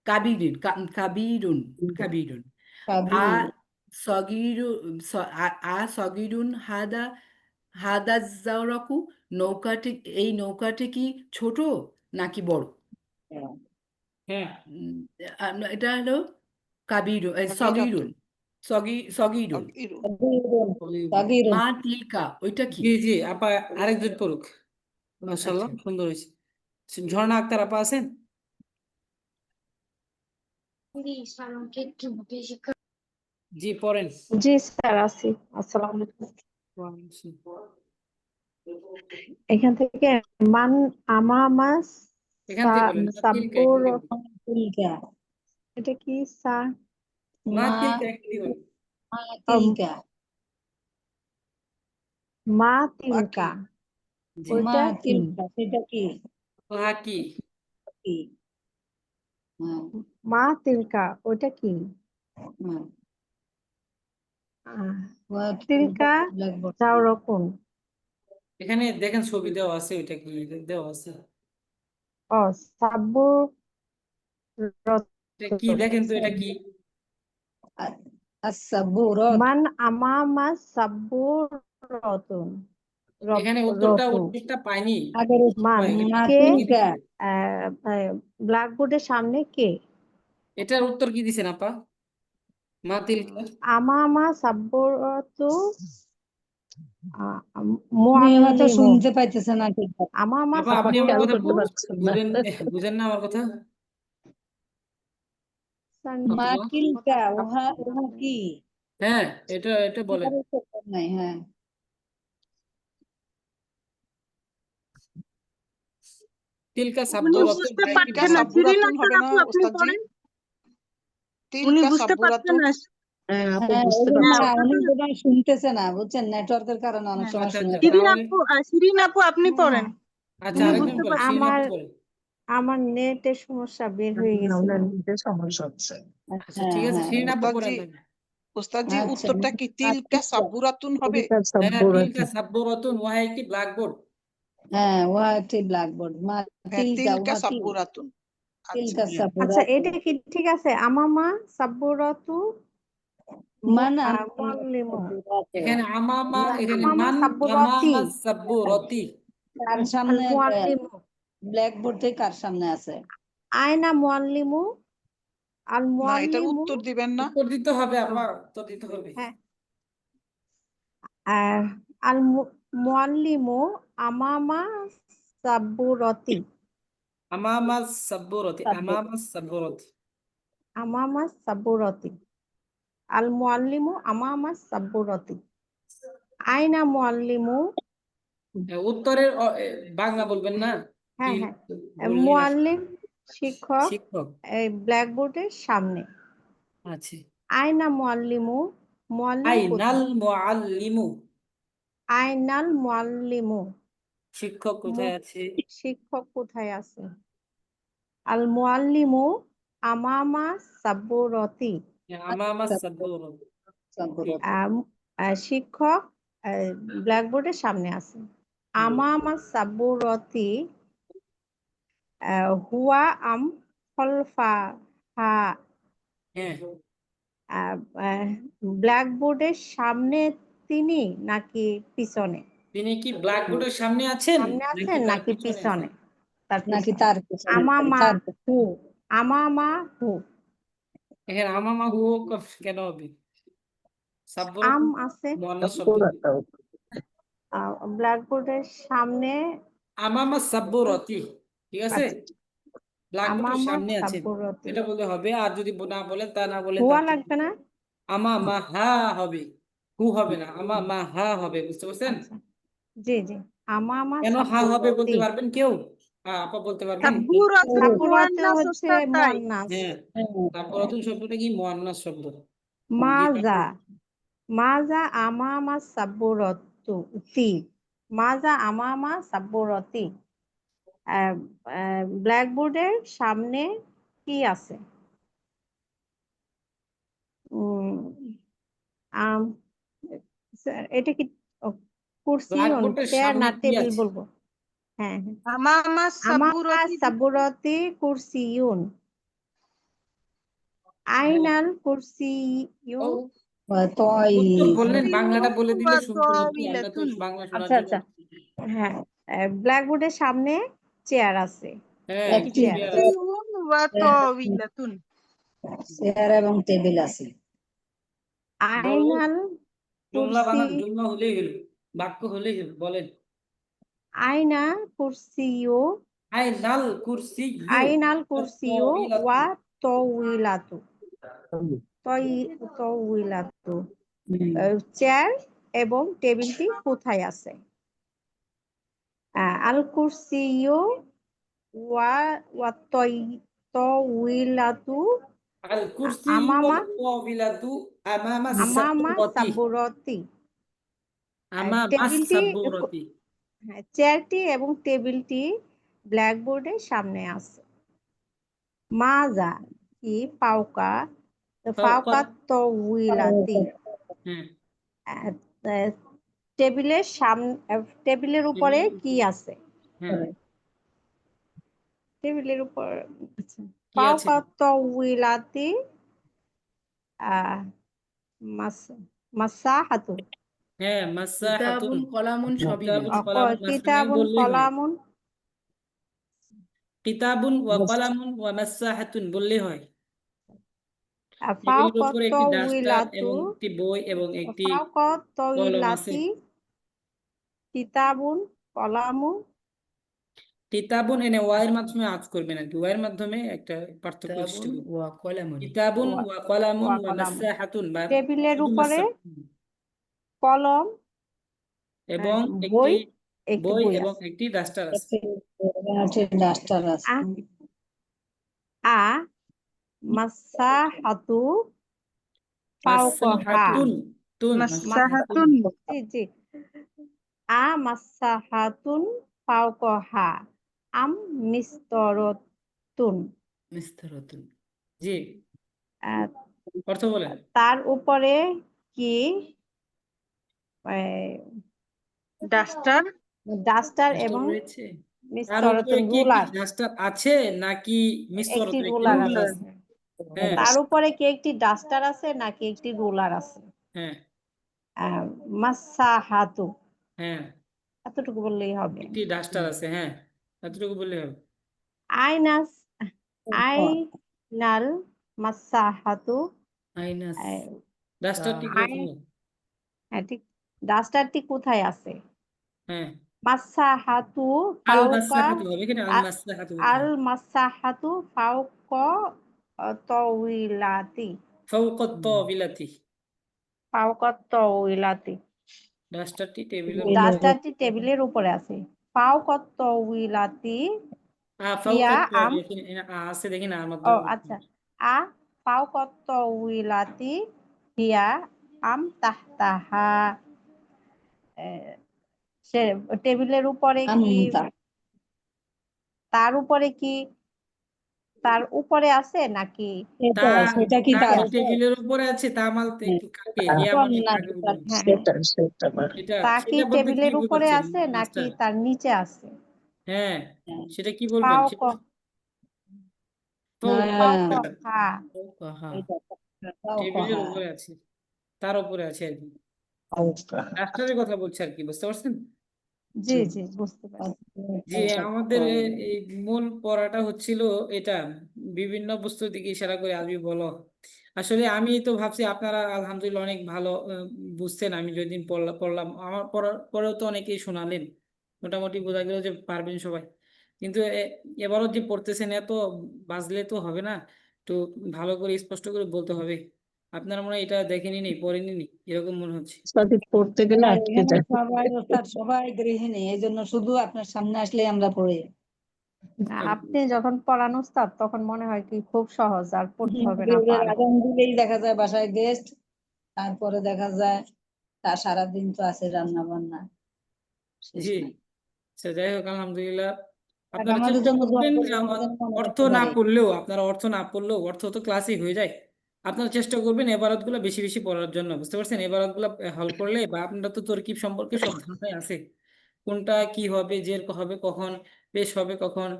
কাবিরুন কাবিরুন আ কাবির। সগিরু সগিরুন হাদাজ জাওরাকু, নৌকাটি এই নৌকাটি কি ছোট নাকি বড়? হ্যাঁ উম, এটা হলো কাবিরুন গিরাতুন, সগিরুন। ইরু। কাবিরুন। কাবিরুন। মা তিলকা ওইটা কি? জি জি আপা, আরেকজন পড়ুক। মাশাআল্লাহ, আচ্ছা, সুন্দর হয়েছে। ঝর্ণা আক্তার আপা আছেন? জি পড়েন। জি স্যার, আছি। আসসালামু আলাইকুম। এখান থেকে মান আমামাস এখান থেকে বলেন, মা তিলকা, সাব্বুর, এখান থেকে বলেন। তিলকা। এটা কি স্যার? মা মা তিলকা এখান থেকে বলেন। মা তিলকা। মা বাকি তিলকা, জি। মা ওইটা কি? তিলকা সেটা কি? ওহা কি? কি? হ্যাঁ, মা তিলকা, ওইটা কি? হ্যাঁ। আহ, What তিলকা blackboard? জাওরাকুন। এখানে দেখেন ছবি দেওয়া আছে, ওইটা কি দেওয়া আছে? ও সাব্বুর এটা কি দেখেন তো, এটা কি? السبورات. মান আমামাস সাব্বুর রতুন। এখানে রতু উত্তরটা পাইনি। আগের মান মা কে? তিলকা। ব্ল্যাকবোর্ডের সামনে কে? এটার উত্তর কি দিছেন আপা? মা তিলকা। আমামা সাব্বুরতু উনি হয়তো মুআল্লিমু। শুনতে পাইতেছে না ঠিক মতো। আমামা আপা আপনি আমার খেয়াল কথা করতে পারছেন না। বুঝেন না আমার কথা? মা আব্দুল্লাহ, তিলকা উহা উহা কি? হ্যাঁ এটা বলেন। এটার উত্তর নাই। হ্যাঁ, তিলকা উনি সাব্বুরাতুন, বুঝতে কি তিলকা পারছেন না, বলেন? শিরিন সাব্বুরাতুন আক্তার হবে না আপু, আপনি ওস্তাদজি? পড়েন। উনি তিলকা বুঝতে পারছেন সাব্বুরাতুন। না। হ্যাঁ আপু হ্যাঁ, বুঝতে ওই হ্যাঁ, পারছি। ওটা উনি তো বোধহয় শুনতেছে না, বুঝছেন, নেটওয়ার্কের কারণে অনেক হ্যাঁ। সময় আচ্ছা শুনে আচ্ছা, পায় না। শিরিন আপু আপনি পড়েন। আচ্ছা উনি আরেকজন বুঝতে পড়েন, পারছেন। শিরিন আপু আমার পড়েন। আমার নেটের সমস্যা, বের হয়ে গেছিল। আপনার নিতে সমস্যা হচ্ছে। আচ্ছা হ্যাঁ, ঠিক আছে, হ্যাঁ। শিরিন আপু পড়েন ওস্তাদজি তাহলে। ওস্তাদজি আচ্ছা। উত্তরটা কি তিলকা সাব্বুরাতুন হবে? তিলকা হ্যাঁ তিলকা সাব্বুরাতুন। সাব্বুরাতুন, ওহা একটি ব্ল্যাকবোর্ড। হ্যাঁ, উহা একটি ব্ল্যাকবোর্ড। মা হ্যাঁ, তিলকা তিলকা উহা কি? সাব্বুরাতুন। আচ্ছা তিলকা হ্যাঁ আচ্ছা, সাবুরাতুন। এটা কি ঠিক আছে? আমামা সাব্বুরাতু মান মুআল্লিমু। এখানে আমামা, এখানে আমামা মান, সাব্বুরতি, আমামা সাব্বুরতি। তার আল সামনে মুআল্লিমু। ব্ল্যাকবোর্ডে কার সামনে আছে? আয়না মুআল্লিমু আল না, এটা মুআল্লিমু উত্তর দিবেন না। উত্তর দিতে হবে, আবার উত্তর দিতে হবে। হ্যাঁ আল মুআল্লিমু আমামা সাব্বুরতি আমামাস সাব্বুরতি, সাব্বুর। আমামাস সাব্বুরতি। আমামা সাব্বুরতি আল মুআল্লিমু আমামা সাব্বুরতি আয়না মুআল্লিমু উত্তরের বাংলা বলবেন না? হ্যাঁ কি হ্যাঁ বললেন? মুআল্লিম শিক্ষক শিক্ষক এই ব্ল্যাকবোর্ডের সামনে। আছে। আয়না মুআল্লিমু মুআল্লিম আইনাল কোথায়? মুআল্লিমু, আয়নাল মুআল্লিমু শিক্ষক কোথায় আছে? শিক্ষক কোথায় আছে? আল মুআল্লিমু আমামা সাব্বুরতি আমামাস সাব্বুরতি। সাব্বুরত। শিক্ষক ব্ল্যাকবোর্ডের সামনে আছে। আমামা সাব্বুরতি হুয়া আম খলফা হা হ্যাঁ, ব্ল্যাকবোর্ডের সামনে তিনি নাকি পিছনে? তিনি কি ব্ল্যাকবোর্ডের সামনে আছেন সামনে নাকি আছেন তার নাকি পিছনে পিছনে? আছেন? তার নাকি পিছনে। তার পিছনে? আমামা তার পিছনে। হু আমামা হু এখানে আমামা হু কেন হবে? সাব্বুরত আম আছে মুআন্নাস শব্দ। ব্ল্যাকবোর্ডের সামনে। আমামা সাব্বুরতি, ঠিক আছে? আচ্ছা, ব্ল্যাকবোর্ডের আমামা সামনে আছেন, সাব্বুরতি এটা বলতে হবে। আর যদি না বলেন, তা না বলেন, হুয়া তার লাগবে না? আমামা হা হবে, হু হবে না, আমামা হা হবে, বুঝতে পারছেন? আচ্ছা, জি জি আমামা কেন হা হবে বলতে সাব্বুরতি। পারবেন কেউ? আপা বলতে পারবেন? সাব্বুরাতু সাব্বুরতি মুআন্নাস হচ্ছে উস্তাদ তাই। মুয়ান্নাস। হ্যাঁ, সাব্বুরাতুন শব্দটা কি মুআন্নাস শব্দ। মাজা মাজা আমামা সাব্বুরতি মাজা আমামা সাব্বুরতি ব্ল্যাকবোর্ডের সামনে কি আছে? উম, আম, এটা কি কুরসিয়ন ব্ল্যাকবোর্ডের চেয়ার সামনে না কি টেবিল আছে? বলবো? হ্যাঁ হ্যাঁ আমামা আমামা সাব্বুরাতি সাব্বুরতি কুরসিয়ুন আইনাল কুরসিয়ু। ও, তয় উত্তর বললেন, কুরসিয়্যুন বাংলাটা বলে দিলে ওয়া শুনতে হতো, আমরা তো তাওয়িলাতুন। বাংলা শোনার আচ্ছা জন্য। আচ্ছা হ্যাঁ ব্ল্যাকবোর্ডের সামনে চেয়ার আছে। হ্যাঁ, কয়টি একটি চেয়ার আছে? কুরসিয়্যুন ওয়া তাওয়িলাতুন। চেয়ার এবং টেবিল আছে। আইনাল জুমলা কুরসি বানান, জুমলা হলেই হলো, বাক্য হলেই হলো, বলেন। আইনা কুরসিয়ু আইনাল কুরসিয়্যু আইনাল কুরসিয়ু ওয়াত-তাওয়িলাতু। ওয়া তাওয়িলাতু তাওয়িলাতু চেয়ার এবং টেবিলটি কোথায় আছে? আল কুরসিয়ু ওয়া ওয়া তাওয়িলাতু আল কুরসিয়্যু আমামা ওয়াত-তাওয়িলাতু আমামা আমামা সাব্বুরতি। সাব্বুরতি আমামা টেবিলটি সাব্বুরতি। চেয়ারটি এবং টেবিলটি ব্ল্যাকবোর্ডের সামনে আছে। মাজা কি ফাওকা ফাওকা তাওয়িলাতি হ্যাঁ, টেবিলের সামনে টেবিলের উপরে কি আছে? হ্যাঁ, টেবিলের উপর কি আছে? ফাওকা তাওয়িলাতি মাসাহাতু হ্যাঁ, মাসাহাতুন, কিতাবুন কলামুন সবই কিতাবুন রয়েছে। কলামুন মাঝখানে কিতাবুন বললেই হয়। কলামুন কিতাবুন ওয়া কলামুন ওয়া মাসাহাতুন বললেই হয়। টেবিলের ফাওকা উপরে একটি ডাস্টার তাওয়িলাতু এবং একটি বই এবং একটি ফাওকা কলম আছে। তাওয়িলাতি কিতাবুন কলামুন কিতাবুন এনে ওয়াইয়ের মাধ্যমে আজ করবে না, ওয়াইয়ের মাধ্যমে একটা পার্থক্য কিতাবুন সৃষ্টি করবে। ওয়া কলামুন। কিতাবুন ওয়া ওয়া কলামুন ওয়া ওয়া কলামুন মাসাহাতুন, বা টেবিলের শুধু উপরে মাসাহাতুন, কলম এবং একটি বই একটি বই বই এবং আছে। একটি ডাস্টার আছে। একটি ডাস্টার আছে। আ মাসাহাতু ফাওকাহা মাসাহাতুন, মাসাহাতুন। জি জি মাসাহাতুন ফাওকাহা আম মিস্তরতুন মিস্তরাতুন। জি, আহ, অর্থ বলেন। তার উপরে কি ডাস্টার ডাস্টার ডাস্টার এবং রয়েছে। তার উপরে মিস্তরতুন কি একটি রুলার ডাস্টার আছে নাকি একটি মিস্তরাতুন, একটি রুলার রুলার আছে। রুলার। আছে? হ্যাঁ, তার উপরে কি একটি ডাস্টার আছে নাকি একটি রুলার আছে? হ্যাঁ, মাসাহাতু হ্যাঁ, এতটুকু বললেই হবে। একটি ডাস্টার আছে। হ্যাঁ, এতটুকু বললে হবে। আইনাস আইনাল মাসাহাতু আইনাস আহ, ডাস্টারটি আই কোথায়? হ্যাঁ, ঠিক। ডাস্টারটি কোথায় আছে? হ্যাঁ, মাসাহাতু আল ফাওকা মাসাহাতু হবে, এখানে আল আ- মাসাহাতু আল কোথায়? মাসাহাতু ফাওকা তউইলাতি ফাওকাত তাবিলাতি। ফাওকা তউইলাতি ডাস্টারটি টেবিলের টেবিলের উপরে। ডাস্টারটি টেবিলের উপরে আছে। ফাওকা তউইলাতি ইয়া ফাওকাত আম এখানে আছে, দেখি না আমার ও আচ্ছা আ ফাওকা তউইলাতি হিয়া আম তাহতাহা সে টেবিলের উপরে কি আমতা তার উপরে কি তার উপরে আছে নাকি তা সেটা কি তা তার কি উপর? টেবিলের উপরে আছে? তা মালতে হ্যাঁ, কাকে আহ, হিয়া উপর মানে না কাকে তার বলবো? হ্যাঁ সেটা আবার। এটা তা কি সেটা বলতে কি টেবিলের উপরে বোঝাচ্ছেন আছে নাকি মাস্টার? তার নিচে আছে? হ্যাঁ, হ্যাঁ। সেটা কি বলবেন? ফাওকা হ্যাঁ, ফাওকা হ্যাঁ, এটা তাও টেবিলের কহা। উপরে আছে, তার উপরে আছে আর কি। ফাওকা। ডাস্টারের কথা বলছে আর কি, বুঝতে পারছেন? জি জি বুঝতে পারছি। জি, আমাদের এই মূল পড়াটা হচ্ছিল এটা, বিভিন্ন বস্তুর দিকে ইশারা করে আরবি বলো। আসলে আমি তো ভাবছি আপনারা আলহামদুলিল্লাহ অনেক ভালো বুঝছেন। আমি যেদিন পড়লাম আমার পড়ার পরেও তো অনেকেই শোনালেন, মোটামুটি বোঝা গেল যে পারবেন সবাই। কিন্তু এবারও যে পড়তেছেন এত বাজলে তো হবে না, তো ভালো করে স্পষ্ট করে বলতে হবে। আপনারা মনে হয় এটা দেখেনি নি, পড়েনি নি, এরকম মনে হচ্ছে। সঠিক পড়তে গেলে না, আটকে এখানে যায়। সবাই ওস্তাদ সবাই গৃহিণী, এই জন্য শুধু আপনার সামনে আসলে আমরা পড়ি। আপনি যখন পড়ান উস্তাদ তখন মনে হয় কি খুব সহজ, আর পড়তে হবে না মাগরিবের পারবো। আজান দিলেই দেখা যায় বাসায় গেস্ট, তারপরে দেখা যায় তার সারাদিন তো আছে রান্না বান্না, শেষ জি, নাই। যাই হোক আলহামদুলিল্লাহ। আর আপনারা আমাদের চেষ্টা জন্য দোয়া করবেন যে করবেন, আমরা যেন মনে অর্থ রাখতে না পারি। পড়লেও, আপনারা অর্থ না পড়লেও, অর্থ তো ক্লাসে হয়ে যায়, আপনারা চেষ্টা করবেন এবারত গুলো বেশি বেশি পড়ার জন্য, বুঝতে পারছেন? এবারত গুলো হল করলে, বা আপনারা তো তরকিব সম্পর্কে সব ধারণাই আছে, কোনটা কি হবে, জের হবে কখন, পেশ হবে কখন,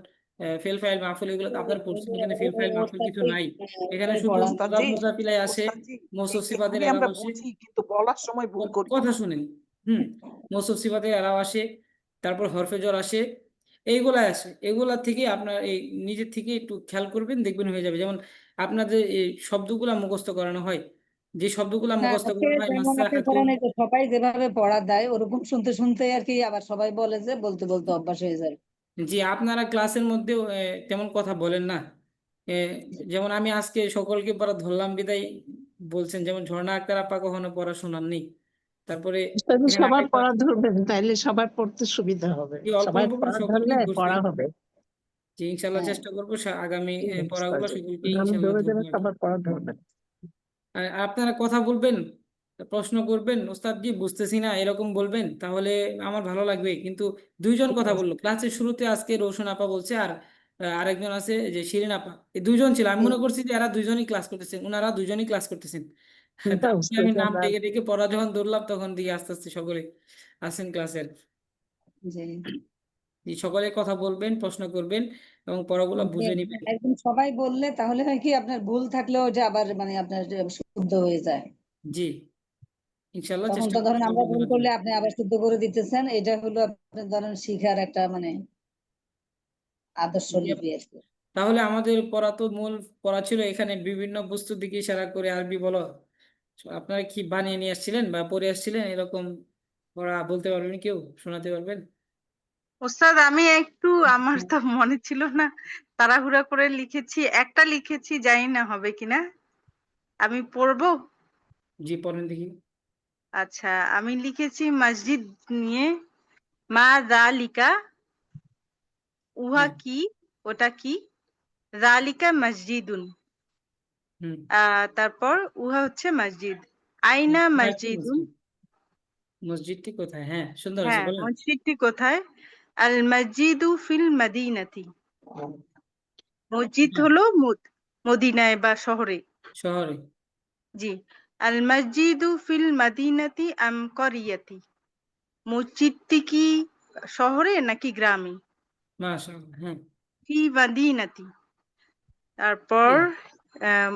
ফেল ফাইল মাহফুল, এগুলো তো আপনারা পড়ছেন। এখানে ফেল ফাইল মাহফুল কিছু নাই, এখানে শুধু পড়ান। মুজাব ওস্তাদজি মুজাফিলাই আসে, ওস্তাদজি মৌসুফ সিফাতের এগুলি এরাও আমরা আসে। বুঝি কিন্তু বলার সময় ভুল করি। কথা শুনেন, হুম, মৌসুফ সিফাতের এরাও আসে, তারপর হরফে জ্বর আসে, এইগুলা আসে। এগুলা থেকে আপনার এই নিজের থেকে একটু খেয়াল করবেন, দেখবেন হয়ে যাবে। যেমন আপনাদের এই শব্দগুলা মুখস্থ করানো হয়, যে শব্দগুলা না, মুখস্থ আজকে করানো হয় যেমন মাসা আপনি খাতুন। ধরেন এই যে সবাই যেভাবে পড়া দেয় ওরকম শুনতে শুনতে আর কি, আবার সবাই বলে যে বলতে বলতে অভ্যাস হয়ে যায়। জি, আপনারা ক্লাসের মধ্যেও তেমন কথা বলেন না। এ, যেমন আমি আজকে সকলকে পড়া ধরলাম বিদায় বলছেন, যেমন ঝর্ণা আক্তার আপা কখনো পড়া শোনাননি। তারপরে তাহলে এখানে সবার আরেকটা, পড়া ধরবেন, তাইলে সবার পড়তে সুবিধা হবে, যে অল্প সবাই অল্প করে পড়া ধরলে সকলকেই ধরছি, পড়া হবে। যে ইনশাল্লাহ হ্যাঁ, চেষ্টা করবো আগামী ঠিক আছে, পড়াগুলো তাহলে সকলকেই নাম ইনশাল্লাহ ধরে দেবে, ধরবো আর কি। সবার পড়া ধরবেন। আর আপনারা কথা বলবেন, প্রশ্ন করবেন, ওস্তাদ জি বুঝতেছি না এরকম বলবেন, তাহলে আমার ভালো লাগবে। কিন্তু দুইজন কথা বললো ক্লাসের শুরুতে, আজকে রৌশন আপা বলছে, আর আরেকজন আছে যে শিরিন আপা, এই দুইজন ছিল। আমি মনে করছি যে এরা দুইজনই ক্লাস করতেছেন, ওনারা দুইজনই ক্লাস করতেছেন। চিন্তা তারপরে বুঝতে আমি নাম পারলাম। ডেকে ডেকে পড়া যখন ধরলাম, তখন দিকে আস্তে আস্তে সকলে আসেন ক্লাসের। জি। সকলে কথা বলবেন, প্রশ্ন করবেন, এবং পড়াগুলো যে বুঝে নিবেন। একদম সবাই বললে তাহলে হয় কি আপনার ভুল থাকলেও যে আবার মানে আপনার যে শুদ্ধ হয়ে যায়। জি, ইনশাল্লাহ তখন চেষ্টা তো করবো ধরেন আমরা সবাইকে ভুল বলার জন্য। করলে আপনি আবার শুদ্ধ করে দিতেছেন, এটা হলো আপনার ধরেন শিখার একটা মানে আদর্শ জি লিপি আর কি। তাহলে আমাদের পড়া তো মূল পড়া ছিল এখানে বিভিন্ন বস্তুর দিকে ইশারা করে আরবি বলো। আপনারা কি বানিয়ে নিয়ে আসছিলেন বা পড়ে আসছিলেন এরকম পড়া বলতে পারবেন, কেউ শোনাতে পারবেন? ওস্তাদ আমি একটু আমার তো মনে ছিল না, তাড়াহুড়া করে লিখেছি, একটা লিখেছি, জানি না হবে কিনা। আমি পড়বো। জি, পড়েন দেখি। আচ্ছা, আমি লিখেছি মসজিদ নিয়ে, মা যালিকা, উহা হ্যাঁ, কি, ওটা কি, যালিকা মসজিদুন, হুম, তারপর উহা হচ্ছে মসজিদ, আইনা কোথায় একটা মসজিদুন, মসজিদ, মসজিদটি কোথায়? হ্যাঁ, সুন্দর আছে, হ্যাঁ বলেন। মসজিদটি কোথায়, আল মসজিদু ফিল মদিনাতি, মসজিদ হ্যাঁ, হলো মদিনায় বা শহরে। শহরে। জি, আল মসজিদু ফিল মদিনাতি আম করিয়াতি, মসজিদটি কি শহরে নাকি গ্রামে, মাশাআল্লাহ, হ্যাঁ। ফি মদিনাতি, তারপর জি, আহ,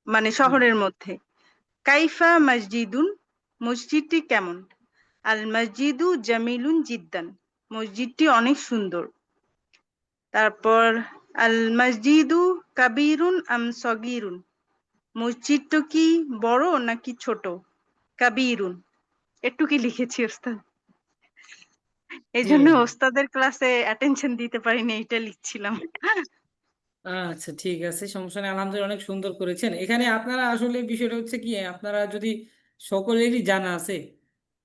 মানে হুম, শহরের মধ্যে, কাইফা মসজিদুন, মসজিদটি কেমন, আল মসজিদু জামিলুন জিদ্দান, মসজিদটি অনেক সুন্দর। তারপর আল মসজিদু কাবীরুন আম সগীরুন, মসজিদটা কি বড় নাকি ছোট? কাবীরুন একটু কি লিখেছি ওস্তাদ, এই জি জন্য ওস্তাদের ক্লাসে অ্যাটেনশন দিতে পারিনি, এটা লিখছিলাম। আচ্ছা, ঠিক আছে, সমস্যা নেই, আলহামদুলিল্লাহ অনেক সুন্দর করেছেন। এখানে আপনারা আসলে বিষয়টা হচ্ছে কি, আপনারা যদি সকলেরই জানা আছে,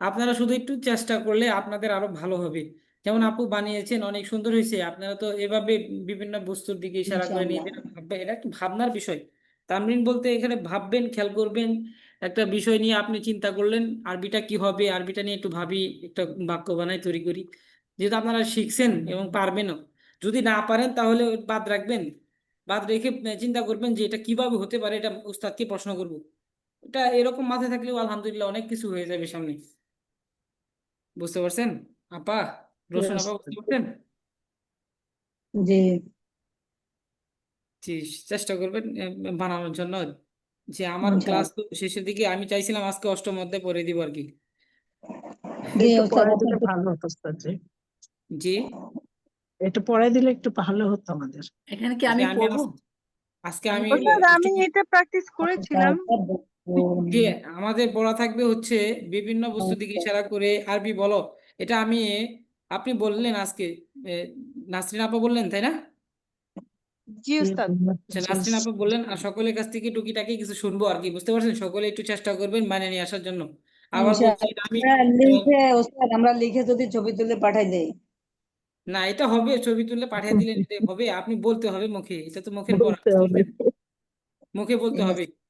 আপনারা শুধু একটু চেষ্টা করলে আপনাদের আরো ভালো হবে। যেমন আপু বানিয়েছেন, অনেক সুন্দর হয়েছে। আপনারা তো এভাবে বিভিন্ন বস্তুর দিকে ইশারা করে ইনশাআল্লাহ। নিজেরা ভাববেন, এটা একটু ভাবনার বিষয়। তামরিন বলতে এখানে ভাববেন, খেয়াল করবেন, একটা বিষয় নিয়ে আপনি চিন্তা করলেন, আরবিটা কি হবে, আরবিটা নিয়ে একটু ভাবি, একটা বাক্য বানাই, তৈরি করি। যেহেতু আপনারা শিখছেন এবং পারবেনও, যদি না পারেন তাহলে বাদ রাখবেন, বাদ রেখে চিন্তা করবেন যে এটা কিভাবে হতে পারে, এটা উস্তাদকে প্রশ্ন করব। এটা এরকম মাথায় থাকলেও আলহামদুলিল্লাহ অনেক কিছু হয়ে যাবে সামনে। বুঝতে পারছেন আপা, রোশন Yes. আপা, বুঝতে পারছেন? জি জি, চেষ্টা করবেন বানানোর জন্য। যে আমার ক্লাস ইনশাআল্লাহ। তো শেষের দিকে, আমি চাইছিলাম আজকে অষ্টম অধ্যায় পড়ে দিব আর কি। জি একটু ওস্তাদ, পরে আপনি দিলে একটু ভালো হতো ওস্তাদ জি। জি, একটু পরে দিলে একটু ভালো হতো আমাদের। এখানে কি আজকে আমি আমি পড়বো? আজকে আমি ওস্তাদ আমি এটা প্র্যাকটিস করেছিলাম। যে আমাদের পড়া থাকবে হচ্ছে বিভিন্ন বস্তু দিকে ইশারা করে আরবি বলো। এটা আমি, আপনি বললেন আজকে, এ, নাসরিন আপা বললেন তাই না? জি ওস্তাদ। আচ্ছা, নাসরিন আপা বললেন, আর সকলের কাছ থেকে টুকিটাকি কিছু শুনবো আর কি। বুঝতে পারছেন? সকলে একটু চেষ্টা করবেন মানে নিয়ে আসার জন্য। আবার বলছি, ইনশাআল্লাহ। আমি আমরা লিখে ওস্তাদ, আমরা লিখে যদি ছবি তুলে পাঠাই দেই। না, এটা হবে, ছবি তুলে পাঠিয়ে দিলেন এটা হবে, আপনি বলতে হবে মুখে, এটা তো মুখের পড়া, বলতে বুঝতে হবে। পারছেন? মুখে বলতে ঠিক হবে, আছে।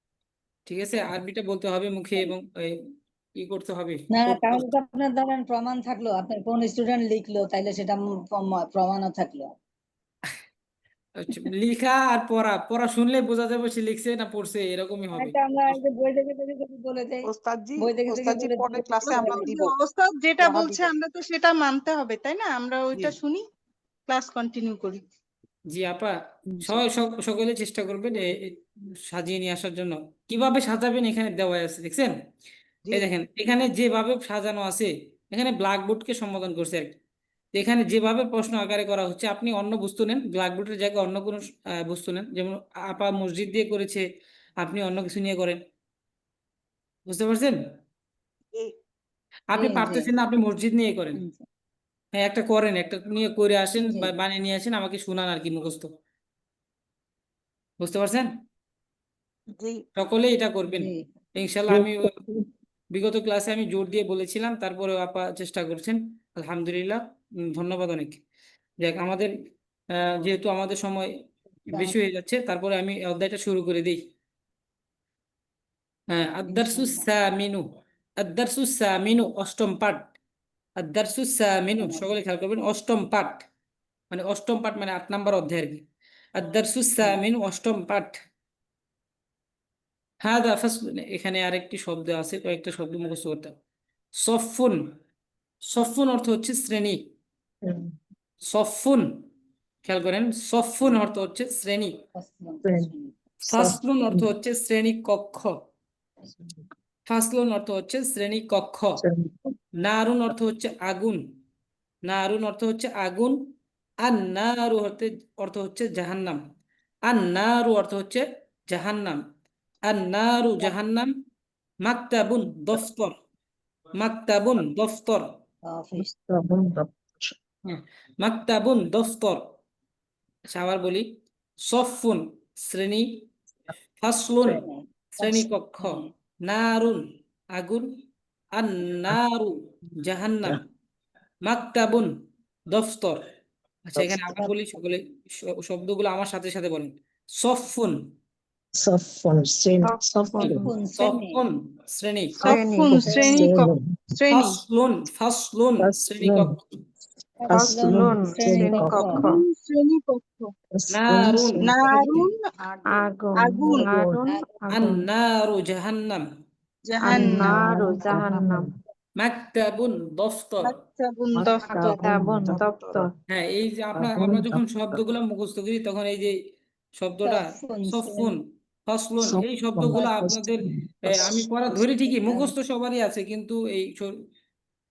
ঠিক আছে, আরবিটা বলতে হবে মুখে, এবং ই করতে হবে, না পড়তে তাহলে হবে। তো আপনার ধরেন প্রমাণ থাকলো, আপনার কোন স্টুডেন্ট লিখলো, তাইলে সেটা প্রমাণও থাকলো। আচ্ছা, লিখা আর পড়া, পড়া শুনলে বোঝা যাবে সে লিখছে না পড়ছে, এরকমই হবে। একটা আমরা এই যে বই দেখে দেখে যদি বলে দেই, ওস্তাদজি, বই দেখে দেখে ওস্তাদজি বলে পরের দিলে ক্লাসে আমরা হবে। দিব, ওস্তাদ যেটা পড়া বলছে দিব। আমরা তো সেটা মানতে হবে, তাই না? আমরা জি, ওইটা শুনি, ক্লাস কন্টিনিউ করি। জি আপা, সবাই সকলে চেষ্টা করবেন সাজিয়ে নিয়ে আসার জন্য। কিভাবে সাজাবেন এখানে দেওয়া আছে, দেখছেন? জি এই দেখেন, এখানে যেভাবে সাজানো আছে, এখানে ব্ল্যাকবোর্ডকে সম্বোধন করছে আর কি। তো এখানে যেভাবে প্রশ্ন আকারে করা হচ্ছে, আপনি অন্য বস্তু নেন, ব্ল্যাকবোর্ডের জায়গায় অন্য কোনো বস্তু নেন। যেমন আপা মসজিদ দিয়ে করেছে, আপনি অন্য কিছু নিয়ে করেন। বুঝতে পারছেন? জি আপনি জি জি পারতেছেন না, আপনি মসজিদ নিয়ে করেন। জি হ্যাঁ, একটা করেন, একটা নিয়ে করে আসেন জি বা বানিয়ে নিয়ে আসেন, আমাকে শোনান আর কি, মুখস্থ। বুঝতে পারছেন? জি সকলে এটা করবেন জি ইনশাল্লাহ। আমি বিগত ক্লাসে আমি জোর দিয়ে বলেছিলাম, তারপরে আপা চেষ্টা করছেন, আলহামদুলিল্লাহ। ধন্যবাদ অনেক। দেখ আমাদের যেহেতু আমাদের সময় বেশি হয়ে যাচ্ছে, তারপরে আমি অধ্যায়টা শুরু করে দিই। হ্যাঁ, আদ-দারসুস ইনশাআল্লাহ। সামিনু, আদ-দারসুস সামিনু, অষ্টম পাঠ। আদ-দারসুস সামিনু, সকলে খেয়াল করবেন, অষ্টম পাঠ, মানে অষ্টম পাঠ মানে 8 নম্বর অধ্যায় আর কি। আদ-দারসুস সামিনু, অষ্টম পাঠ। হাদা ফাসল, এখানে আরেকটি শব্দ আছে, কয়েকটা শব্দ মুখস্থ করতে হবে। সফুন, সফুন অর্থ হচ্ছে শ্রেণী। সফুন, খেয়াল করেন, সফুন অর্থ হচ্ছে শ্রেণী। ফাসলুন অর্থ হচ্ছে শ্রেণী কক্ষ। ফাসলুন অর্থ হচ্ছে শ্রেণী কক্ষ। নারুন অর্থ হচ্ছে আগুন। নারুন অর্থ হচ্ছে আগুন। আর নারু অর্থ হচ্ছে জাহান্নাম। আর নারু অর্থ হচ্ছে জাহান্নাম। আর নারু জাহান্নাম। মাকতাবুন, দফতর। মাকতাবুন, দফতর। অফিস। হ্যাঁ, মাকতাবুন, দফতর। আচ্ছা, আবার বলি, সফুন, শ্রেণী। ফাসলুন, শ্রেণীকক্ষ। নারুন, আগুন। আর নারু, জাহান্নাম। মাকতাবুন, দফতর। আচ্ছা, এখানে আবার বলি, সকলে শব্দগুলো আমার সাথে সাথে বলেন। সফুন, সফন শ্রেণী, সফন, কোন শ্রেণী? সফুন, শ্রেণী। শ্রেণী, সফুন শ্রেণী শ্রেণী। ফাসলুন, ফাসলুন, শ্রেণীকক্ষ। ফাসলুন, শ্রেণীকক্ষ। শ্রেণীকক্ষ। শ্রেণীকক্ষ। নারুন, নারুন আগুন, আগুন। নারুন, আগুন। আন্নারু জাহান্নাম। জাহান্নাম। আন্নারু, জাহান্নাম। মাকতাবুন, দফতর। মাকতাবুন দফতর। মাকতাবুন, দপ্তর। হ্যাঁ, এই যে আমরা যখন শব্দগুলো মুখস্থ করি, তখন এই যে শব্দটা সফুন সফুন, শ্রেণী। ফাসলুন, এই শব্দগুলো আপনাদের আমি পড়া ধরি ঠিকই, মুখস্থ সবারই আছে, কিন্তু এই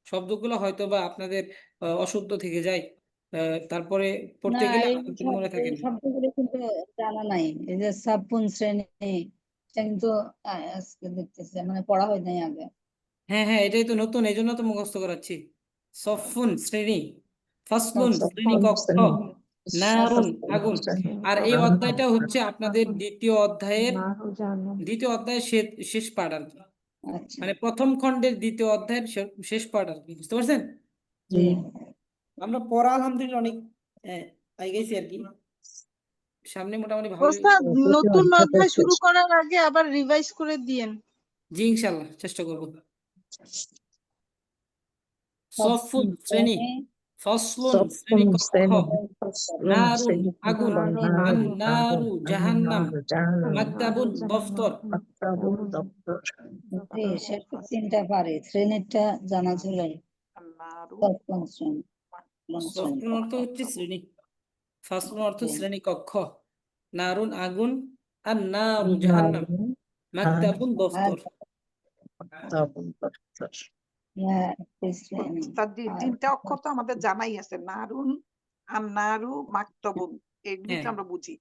শব্দগুলো হয়তো বা আপনাদের অশুদ্ধ থেকে যায়। তারপরে না, পড়তে গেলে এই আমাদের মনে থাকে এই না। শব্দগুলো কিন্তু জানা নাই। এই যে সাপুন শ্রেণী, এটা কিন্তু আজকে দেখতেছি, মানে পড়া হয় নাই আগে। হ্যাঁ হ্যাঁ, এটাই তো নতুন, এই জন্য তো মুখস্থ করাচ্ছি। সফুন শ্রেণী, ফাসলুন শ্রেণী কক্ষ, নারুন আগুন। আর এই অধ্যায়টা হচ্ছে আপনাদের দ্বিতীয় অধ্যায়ের শেষ পার্ট আর কি। আচ্ছা, মানে প্রথম খণ্ডের দ্বিতীয় অধ্যায়ের শেষ পার্ট আর কি, বুঝতে পারছেন? জি। আমরা পড়া আলহামদুলিল্লাহ অনেক গেছি আর কি, সামনে মোটামুটি ভালোই। ওস্তাদ নতুন অধ্যায় শুরু করার আগে আবার রিভাইজ করে দিয়েন। জি ইনশাল্লাহ চেষ্টা করব। সফুন শ্রেণী, ফসলুন শ্রেণী কক্ষ, নারুন আগুন, আন্নারু জাহান্নাম, মাকতাবুন দফতর। জি, সেটা তিনটা পারে, শ্রেণীটা জানা ছিল না। আন্নারু সপ্তম শ্রেণী, সপ্তম শ্রেণী। সফুন অর্থ হচ্ছে শ্রেণী, ফাসলুন অর্থ জি। শ্রেণী কক্ষ, নারুন আগুন, আর নারু জাহান্নাম, মাকতাবুন দফতর। হ্যাঁ, এই শ্রেণী। ওস্তাদজি, আর 3টা অক্ষর তো আমাদের জানাই আছে, নারুন, আন্নারু, মাকতাবুন, এগুলি তো হ্যাঁ, আমরা বুঝি।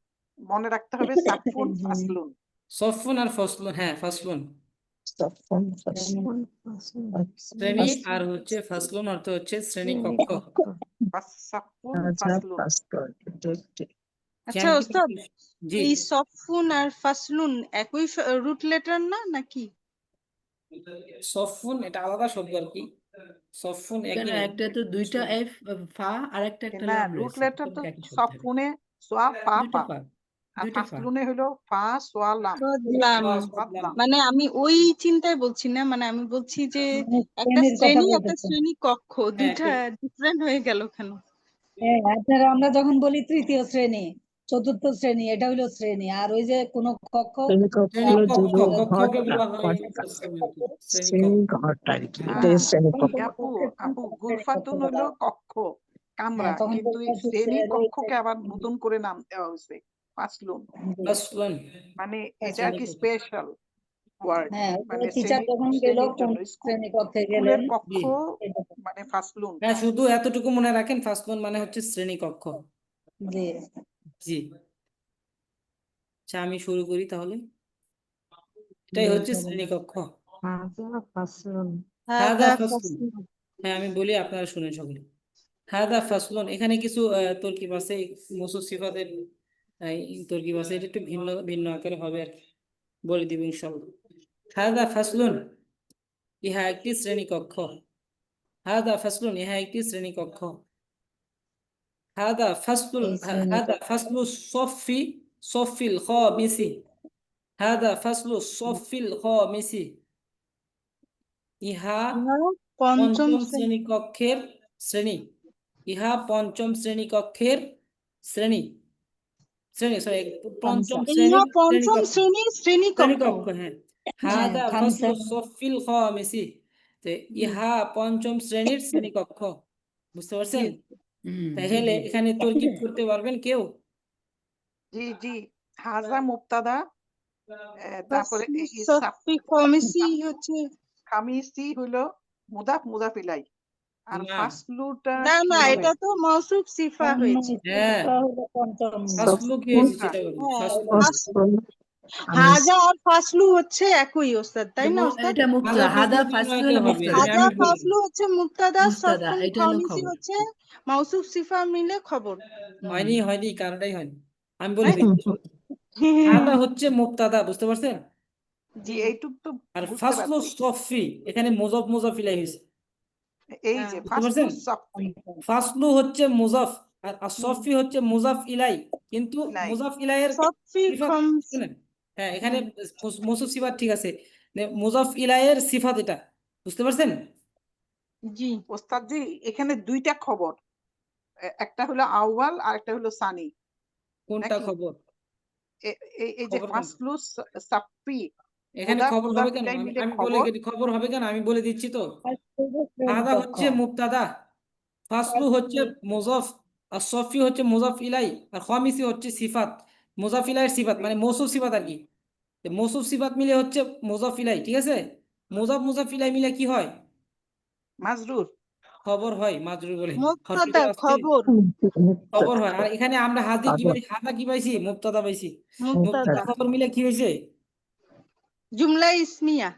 মনে রাখতে হবে সাফুন, জি, ফাসলুন। সফুন আর ফসলুন, হ্যাঁ ফাসলুন শ্রেণী, আর হচ্ছে ফাসলুন অর্থ হচ্ছে শ্রেণী কক্ষ। সাফুন, ফাসলুন। আচ্ছা ওস্তাদ, জি, এই সফুন আর ফাসলুন একই রুট লেটার না নাকি? সফুন এটা আলাদা শব্দ আর কি, সফুন কেন একই একটা তো দুইটা এফ ফা আর একটা না, লাম রুট রয়েছে, লেটার তো একই শব্দ। সাফুনে সোয়া ফা দুইটা ফা, ফা, আর দুইটা ফা। ফাসলুনে হলো ফা সোয়া লাম। বুঝলাম। লাম। মানে আমি ওই চিন্তায় বলছি না, মানে আমি বলছি যে একটা শ্রেণীর কথা শ্রেণী একটা বলতেছেন। শ্রেণী কক্ষ, হ্যাঁ, দুইটা ডিফারেন্ট হয়ে গেল কেন? হ্যাঁ, আপনারা আমরা যখন বলি তৃতীয় শ্রেণী, চতুর্থ শ্রেণী, এটা হলো শ্রেণী। আর ওই যে কোনো কক্ষ, শ্রেণী কক্ষ, কক্ষকে বলা হয় শ্রেণী কক্ষ। আপু আপু গুলফাতুন হলো কক্ষ, কামরা, তখন কিন্তু এই শ্রেণী কক্ষকে আবার নতুন করে নাম দেওয়া হয়েছে ফাসলুন। ফাসলুন মানে এটা শ্রেণী কি কক্ষ। স্পেশাল ওয়ার্ড, হ্যাঁ, মানে টিচার যখন গেল শ্রেণীর কোন জন্য শ্রেণী কক্ষে স্কুলের গেলেন, কক্ষ, এটা। মানে ফাসলুন। হ্যাঁ, শুধু এতটুকু মনে রাখেন, ফাসলুন মানে হচ্ছে শ্রেণী কক্ষ। জি, জি, আচ্ছা আমি শুরু করি তাহলে। এটাই হচ্ছে শ্রেণী কক্ষ। হাদা ফাসলুন, হ্যাঁ আমি বলি আপনারা শুনেন সকলে। হাদা ফাসলুন, এখানে কিছু তরকিব আছে, মৌসুফ সিফাতের তরকিব আছে, এটা একটু ভিন্ন ভিন্ন আকারে হবে আর কি, বলে দিব ইনশাআল্লাহ। হাদা ফাসলুন, ইহা একটি শ্রেণী কক্ষ। হাদা ফাসলুন, ইহা একটি শ্রেণী কক্ষ। হাদা ফাসলুল, এই শ্রেণী হাদা ফাসলু সফি, সফিল খামিসি। হাদা ফাসলু সফিল খামিসি, ইহা পঞ্চম পঞ্চম শ্রেণী। শ্রেণী কক্ষের শ্রেণী। ইহা পঞ্চম শ্রেণী কক্ষের শ্রেণী, সরি পঞ্চম ইহা শ্রেণীর শ্রেণী পঞ্চম কক্ষ, শ্রেণীর শ্রেণী শ্রেণী কক্ষ। কক্ষ, হ্যাঁ। হাদা খামসা। ফাসলু সফিল খামিসি, ইহা পঞ্চম শ্রেণীর শ্রেণী কক্ষ, বুঝতে পারছেন? তাহলে এখানে তরকিব করতে পারবেন কেউ? জি জি, হাজা মুবতাদা, তারপরে সফি খামিসি হচ্ছে, খামিসি হলো মুদাফ মুদাফ ইলাই, আর না, ফাসলুটা না কি না, হবে? এটা তো মৌসুফ সিফা হয়েছে। হ্যাঁ, হলো পঞ্চম। ফাসলু কি হয়েছে সেটা বলি, ফাসলু। হাজা আর ফাসলু হচ্ছে একই ওস্তাদ, তাই না ওস্তাদ? এটা মুক্তা, হাদা হাদা ফাসলু ফাসলু আগে হলো হবে, মুক্তাদা। হাজা আমি বলি। ফাসলু হচ্ছে মুক্তাদা, মুক্তাদা, সফুন এটা হলো খামিসি খবর। হচ্ছে মৌসুফ সিফা মিলে খবর। হয়নি হয়নি, কারণটাই হয়নি, আমি বলে দিচ্ছি। হাদা হচ্ছে মুবতাদা, বুঝতে পারছেন? জি, এইটুক তো আর বুঝতে ফাসলু পারছি। সফি, এখানে মুজাফ মুজাফ ইলাইহি হয়েছে, এই যে বুঝতে ফাসলু পারছেন? সফি ফাসলু হচ্ছে মুজাফ, আর সফি হচ্ছে মুজাফ ইলাই, কিন্তু নাই, মুজাফ ইলাইয়ের সফি সিফাত, খামিসি। শুনেন, হ্যাঁ এখানে মৌসুফ সিফাত ঠিক আছে, মুজাফ ইলাইয়ের সিফাত এটা, বুঝতে পারছেন? জি, ওস্তাদ জি, এখানে দুইটা খবর, একটা হলো আউয়াল আর একটা হলো সানি, কোনটা নাকি? খবর? এই যে খবর কোনটা? ফাসলু সাফি, এখানে মুদাফ খবর মুদাফ হবে কেন? ইলাই আমি মিলে আমি বলে খবর। খবর হবে কেন, আমি বলে দিচ্ছি তো। শ্রেণী হাদা কক্ষ। হচ্ছে মুবতাদা, ফাসলু হচ্ছে মুজাফ, আর সফি হচ্ছে মুজাফ ইলাই, আর খামিসি হচ্ছে সিফাত, মুজাফ ইলাইয়ের সিফাত, মানে মৌসুফ সিফাত আর কি। মৌসুফ সিফাত মিলে হচ্ছে মুজাফ ইলাই, ঠিক আছে? মুজাফ মুজাফ ইলাই মিলে কি হয়? মাজরুর। খবর হয় মাজরুর বলে মুক্তাদা হরফে খবর খবর হয়। আর এখানে আমরা হাদি কি পাই, হাদা কি পাইছি, মুবতাদা পাইছি। মুবতাদা মুক্তাদা খবর মিলে কি হয়েছে, জুমলা ইসমিয়া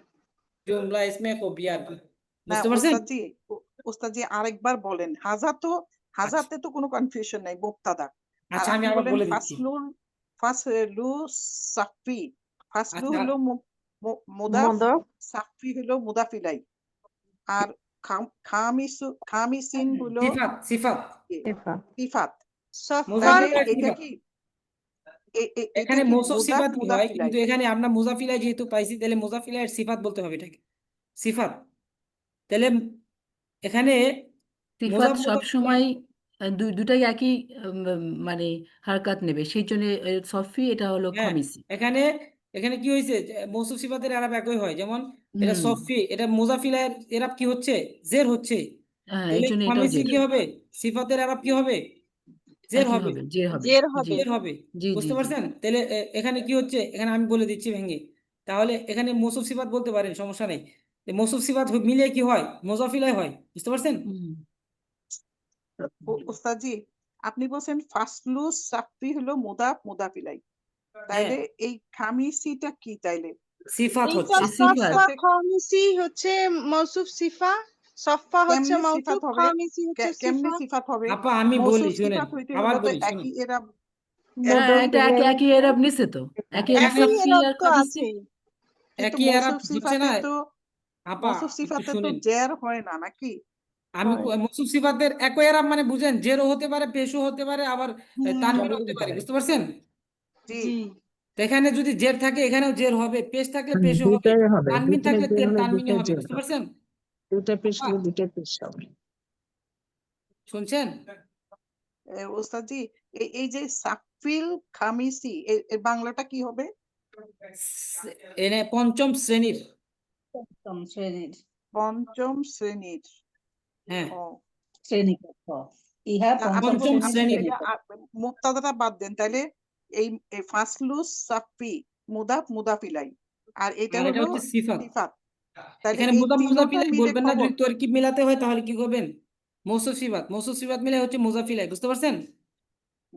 জুমলা ইসমে কবিয়া আর কি। না বুঝতে পারছেন? ওস্তাদজি আরেকবার বলেন। হাজাতে তো কোনো কনফিউশন নাই, মুবতাদা। আর আচ্ছা আমি আপনি আবার বলেন বলে দিচ্ছি। ফাসলু সাফি, ফাসলু আচ্ছা হলো মুদাফ, মুদাফ সাফি হলো মুদাফ ইলাই, আর খামিসিন হলো সিফাত, সিফাত সিফা সিফাত। সফার তাহলে মুজাফিলা এটা সিফাত। কি এটা এখানে কি মৌসুফ মুদাফ সিফাতই মুদাফ হয়, ইলাই? কিন্তু এখানে আমরা মুজাফিলা যেহেতু পাইছি, তাহলে মুজাফিলার সিফাত বলতে হবে এটাকে, সিফাত। তাহলে এখানে সিফাত সব মুজাফিলা, সময় দুটাই একই মানে হারকাত নেবে, সেই জন্য সফি এটা হলো হ্যাঁ খামিসি। এখানে এখানে কি হয়েছে, মৌসুফ সিফাতের এরাব একই হয়। যেমন এটা হুম, সফি, এটা মুজাফিলার এরাব কি হচ্ছে, জের হচ্ছে। হ্যাঁ, এই তাহলে জন্য এটাও খামিসি জের। কি হবে, সিফাতের এরাব কি হবে, জের একই হবে, হবে, জের হবে। জের জি হবে জের হবে। জি জি বুঝতে জি। পারছেন? তাহলে এখানে কি হচ্ছে, এখানে আমি বলে দিচ্ছি ভেঙে। তাহলে এখানে মৌসুফ সিফাত বলতে পারেন, সমস্যা নেই। মৌসুফ সিফাত মিলে কি হয়, মুজাফিলাই হয়। বুঝতে পারছেন? হুম, ওস্তাদজি আপনি বলছেন ফাসলু সাফি হলো মুদাফ মুদাফ ইলাই, হ্যাঁ তাইলে এই খামিসিটা কি তাইলে? সিফাত এইটা হচ্ছে। সিফাত সফা খামিসি হচ্ছে মৌসুফ সিফা, সফা হচ্ছে কেমনে সিফাত মৌসুফ, হবে? খামিসি হচ্ছে কেমনে সিফা। সিফাত হবে? আপা আমি বলি, মৌসুফ শুনেন, সিফাত হইতে আবার হলে তো বলি শুনুন। একই এরাব। হ্যাঁ, মুদাফ এটা একই ইলাইহি একই এরাব নিছে তো, একই এরাব একই এখানে সফি এরব আর তো খামিসি। আছেই। কিন্তু একই এরাব মৌসুফ হচ্ছে সিফাতে না তো আপা, মৌসুফ একটু সিফাতে তো শুনেন। জের হয় না নাকি? আমি হয়। মৌসুফ সিফাতের একই এরাব মানে বুঝেন, জেরও হতে পারে, পেশও হতে পারে, আবার তানবিনও হতে পারে। বুঝতে পারছেন? জি জি তো এখানে যদি জের থাকে এখানেও জের হবে, পেশ থাকলে পেশও হবে, দুটাই হবে, তানবিন দুটাই থাকলে যে হলে তানবিনই দুটাই হবে। যে বুঝতে হবে, পারছেন? দুটা পেশ আপা হলে দুটাই পেশ হবে। শুনছেন? ওস্তাদজি এই যে সাফিল খামিসি এর বাংলাটা কি হবে? এনে পঞ্চম শ্রেণীর। পঞ্চম শ্রেণীর, পঞ্চম শ্রেণীর। হ্যাঁ ও শ্রেণীকক্ষ। ইহা না আপনি পঞ্চম পঞ্চম বলছেন শ্রেণীর শ্রেণীর। এটা শ্রেণীকক্ষ। মুক্তাদাটা বাদ দেন, তাইলে এই ফাসলুস সাফি মুদাফ মুদাফিলাই, আর এটা আর এটা হলো হচ্ছে সিফাত। সিফাত। তাইলে এখানে এই মুদাফ তিনোটা মুজাফিলাই মিলে বলবেন না, খবর। যদি তরকিব মিলাতে হয় তাহলে কি করবেন, মৌসুফ সিফাত, মৌসুফ সিফাত মিলে হচ্ছে মুজাফিলাই। বুঝতে পারছেন?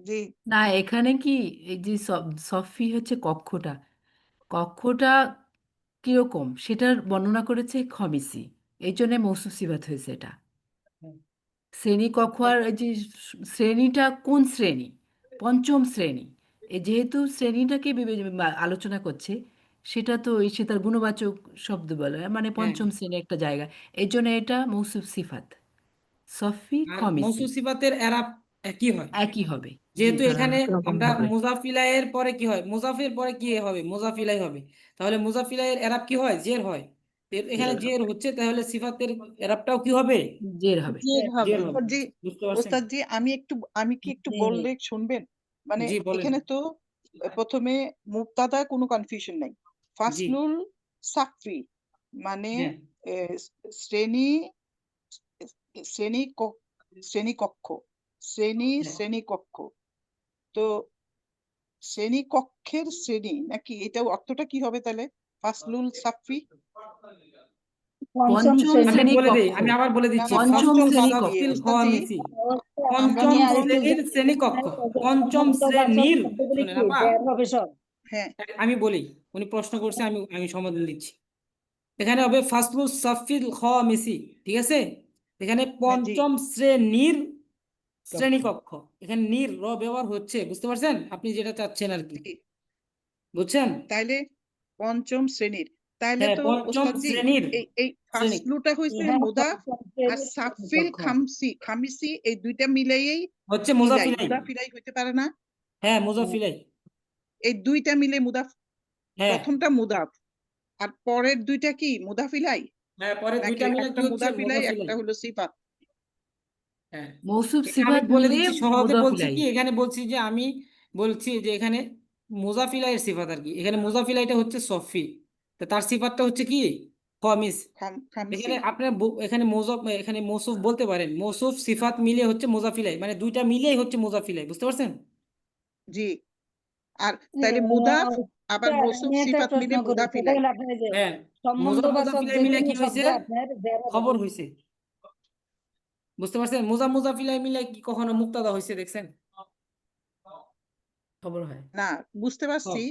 জি না, এখানে কি এই যে সফি হচ্ছে কক্ষটা, কক্ষটা কিরকম সেটার বর্ণনা করেছে খমিসি, এই জন্য মৌসুফ সিফাত হয়েছে এটা। শ্রেণী কক্ষ আর এই যে শ্রেণীটা কোন শ্রেণী, পঞ্চম শ্রেণী, যেহেতু শ্রেণীটাকে আলোচনা করছে, সেটা তো সে তার গুণবাচক শব্দ বলে, মানে হ্যাঁ, পঞ্চম শ্রেণী একটা জায়গা, এই জন্য এটা মৌসুফ সিফাত। সফি আর খমিসি মৌসুফ সিফাতের এরাব একই হয়। একই হবে। জি যেহেতু জি। হ্যাঁ এখানে এরকম আমরা হবে। মুজাফিলাইয়ের পরে কি হয়, মুজাফির পরে কি হবে, মুজাফিলাই হবে। তাহলে মুজাফিলাইয়ের এরাব কি হয়, জের হয়। এখানে জের জের হচ্ছে, তাহলে সিফাতের এরাবটাও কি হবে, জের হবে। জের হবে। জের হবে। জি বুঝতে পারছেন? ওস্তাদজি আমি কি একটু জি বললে শুনবেন? মানে জি বলেন। এখানে তো প্রথমে মুবতাদা কোনো কনফিউশন নাই। জি ফাসলুল সাফি মানে হ্যাঁ এ, শ্রেণী শ্রেণীকক্ষ, হ্যাঁ। শ্রেণীকক্ষ। তো শ্রেণীকক্ষের শ্রেণী নাকি, এটা অর্থটা কি হবে তাহলে ফাসলুল সাফি? পঞ্চম পঞ্চম আমি শ্রেণীর শ্রেণী বলে দিই, কক্ষ, আমি আবার বলে না দিচ্ছি। না পঞ্চম ফার্স্ট শ্রেণী বাদ দিয়ে কক্ষ। সাফিল ওস্তাদজি খামিসি, আমি পঞ্চম আরেকটু শ্রেণীর শ্রেণীকক্ষ, পঞ্চম মধ্যবাচক শ্রেণীর। শব্দগুলি শুনেন কি আপা, জের হবে সব? হ্যাঁ আমি বলি, উনি প্রশ্ন করছে, আমি আমি সমাধান দিচ্ছি। এখানে হবে ফাসলুস সাফিল খামিসি, ঠিক আছে? এখানে হ্যাঁ জি পঞ্চম শ্রেণীর শ্রেণীকক্ষ, এখানে নির র ব্যবহার হচ্ছে। বুঝতে পারছেন আপনি যেটা চাচ্ছেন আর কি? জি বুঝছেন? তাইলে পঞ্চম শ্রেণীর, তাইলে হ্যাঁ, তো পঞ্চম ওস্তাদজি শ্রেণীর এই শ্রেণী। ফাসলুটা হইছে ইহা মুদাফ, পঞ্চম আর শ্রেণীর সাফিল শ্রেণীকক্ষ। খামিসি এই দুইটা মিলেই হচ্ছে ইলাই মুজাফিলাই। মুদাফিলাই হইতে পারে না? হ্যাঁ মুজাফিলাই। এই দুইটা মিলে মুদাফ, হ্যাঁ প্রথমটা মুদাফ আর পরের দুইটা কি মুদাফিলাই, হ্যাঁ, পরে নাকি দুইটা মিলে একটা কি হচ্ছে, মুদাফিলাই মুজাফিলাই। একটা হলো সিফাত? হ্যাঁ, মৌসুফ এখানে আমি সিফাত বলে মিলে দিচ্ছি সহজে, বলছি মুদাফিলাই। কি, এখানে বলছি যে আমি বলছি যে এখানে মুজাফিলাইয়ের সিফাত আর কি, এখানে মুজাফিলাইটা হচ্ছে সফি, তো তার সিফাতটা হচ্ছে কি, খমিস। খামিসি। এখানে আপনার এখানে এখানে মৌসুফ বলতে পারেন, মৌসুফ সিফাত মিলে হচ্ছে মুজাফিলাই, মানে দুইটা মিলেই হচ্ছে মুজাফিলাই। বুঝতে পারছেন? জি আর তাইলে মুদাফ আবার মৌসুফ আমি একটা সিফাত প্রশ্ন মিলে করি, সেটা মুদাফিলাই। হলো আপনার যে হ্যাঁ, মুজাফ সম্বন্ধবাচক মুজাফিলাই যে মিলে কোনো কি শব্দ হয়েছে, আপনার জের হবে। খবর হয়েছে। বুঝতে পারছেন? মুজাফিলাই মিলে কি কখনো মুক্তাদা হয়েছে দেখছেন? খবর হয়। না, বুঝতে ও, পারছি,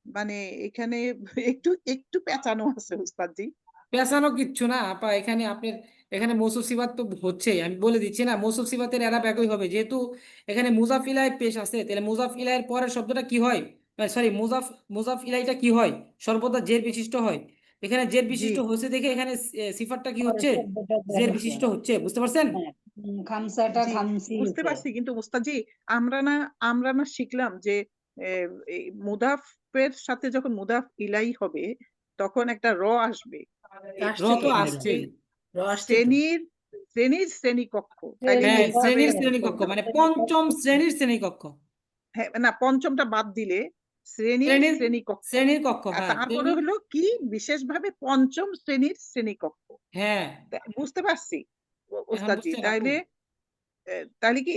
মানে এখানে একটু একটু পেঁচানো আছে উস্তাদজি। পেঁচানো কিচ্ছু না আপা, এখানে আপনার এখানে মৌসুফ সিফাত তো হচ্ছেই, আমি বলে দিচ্ছি না, মৌসুফ সিফাতের এরাব একই হবে, যেহেতু এখানে মুজাফ ইলাই পেশ আছে, তাহলে মুজাফ ইলাইয়ের পরের শব্দটা কি হয়, সরি মুজাফ ইলাইটা কি হয়, সর্বদা জের বিশিষ্ট হয়। এখানে জের জি বিশিষ্ট হচ্ছে দেখে এখানে সিফাতটা কি পরের হচ্ছে, শব্দটা জের বলা বিশিষ্ট হচ্ছে। হচ্ছে, বুঝতে পারছেন? হ্যাঁ, খামসাটা জি খামসি বুঝতে হয়েছে। পারছি, কিন্তু উস্তাদজি আমরা না শিখলাম যে এই মুদাফের সাথে যখন মুদাফ ইলাই হবে তখন একটা র আসবে। র আসছে তো তো এখানে র। আসছেই। র আসছে তো। শ্রেণীকক্ষ, তাইলে হ্যাঁ, শ্রেণীকক্ষ, শ্রেণীর এইভাবে শ্রেণীকক্ষ মানে শ্রেণীকক্ষ। পঞ্চম শ্রেণীর শ্রেণীকক্ষ, হ্যাঁ, না, পঞ্চমটা বাদ দিলে শ্রেণীর শ্রেণীকক্ষ, শ্রেণীর কক্ষ, আর হ্যাঁ তারপরে শ্রেণীর, হলো কি বিশেষভাবে পঞ্চম শ্রেণীর শ্রেণীকক্ষ। হ্যাঁ। বুঝতে পারছি এখন ওস্তাদজি। বুঝছেন আপু? তাহলে কি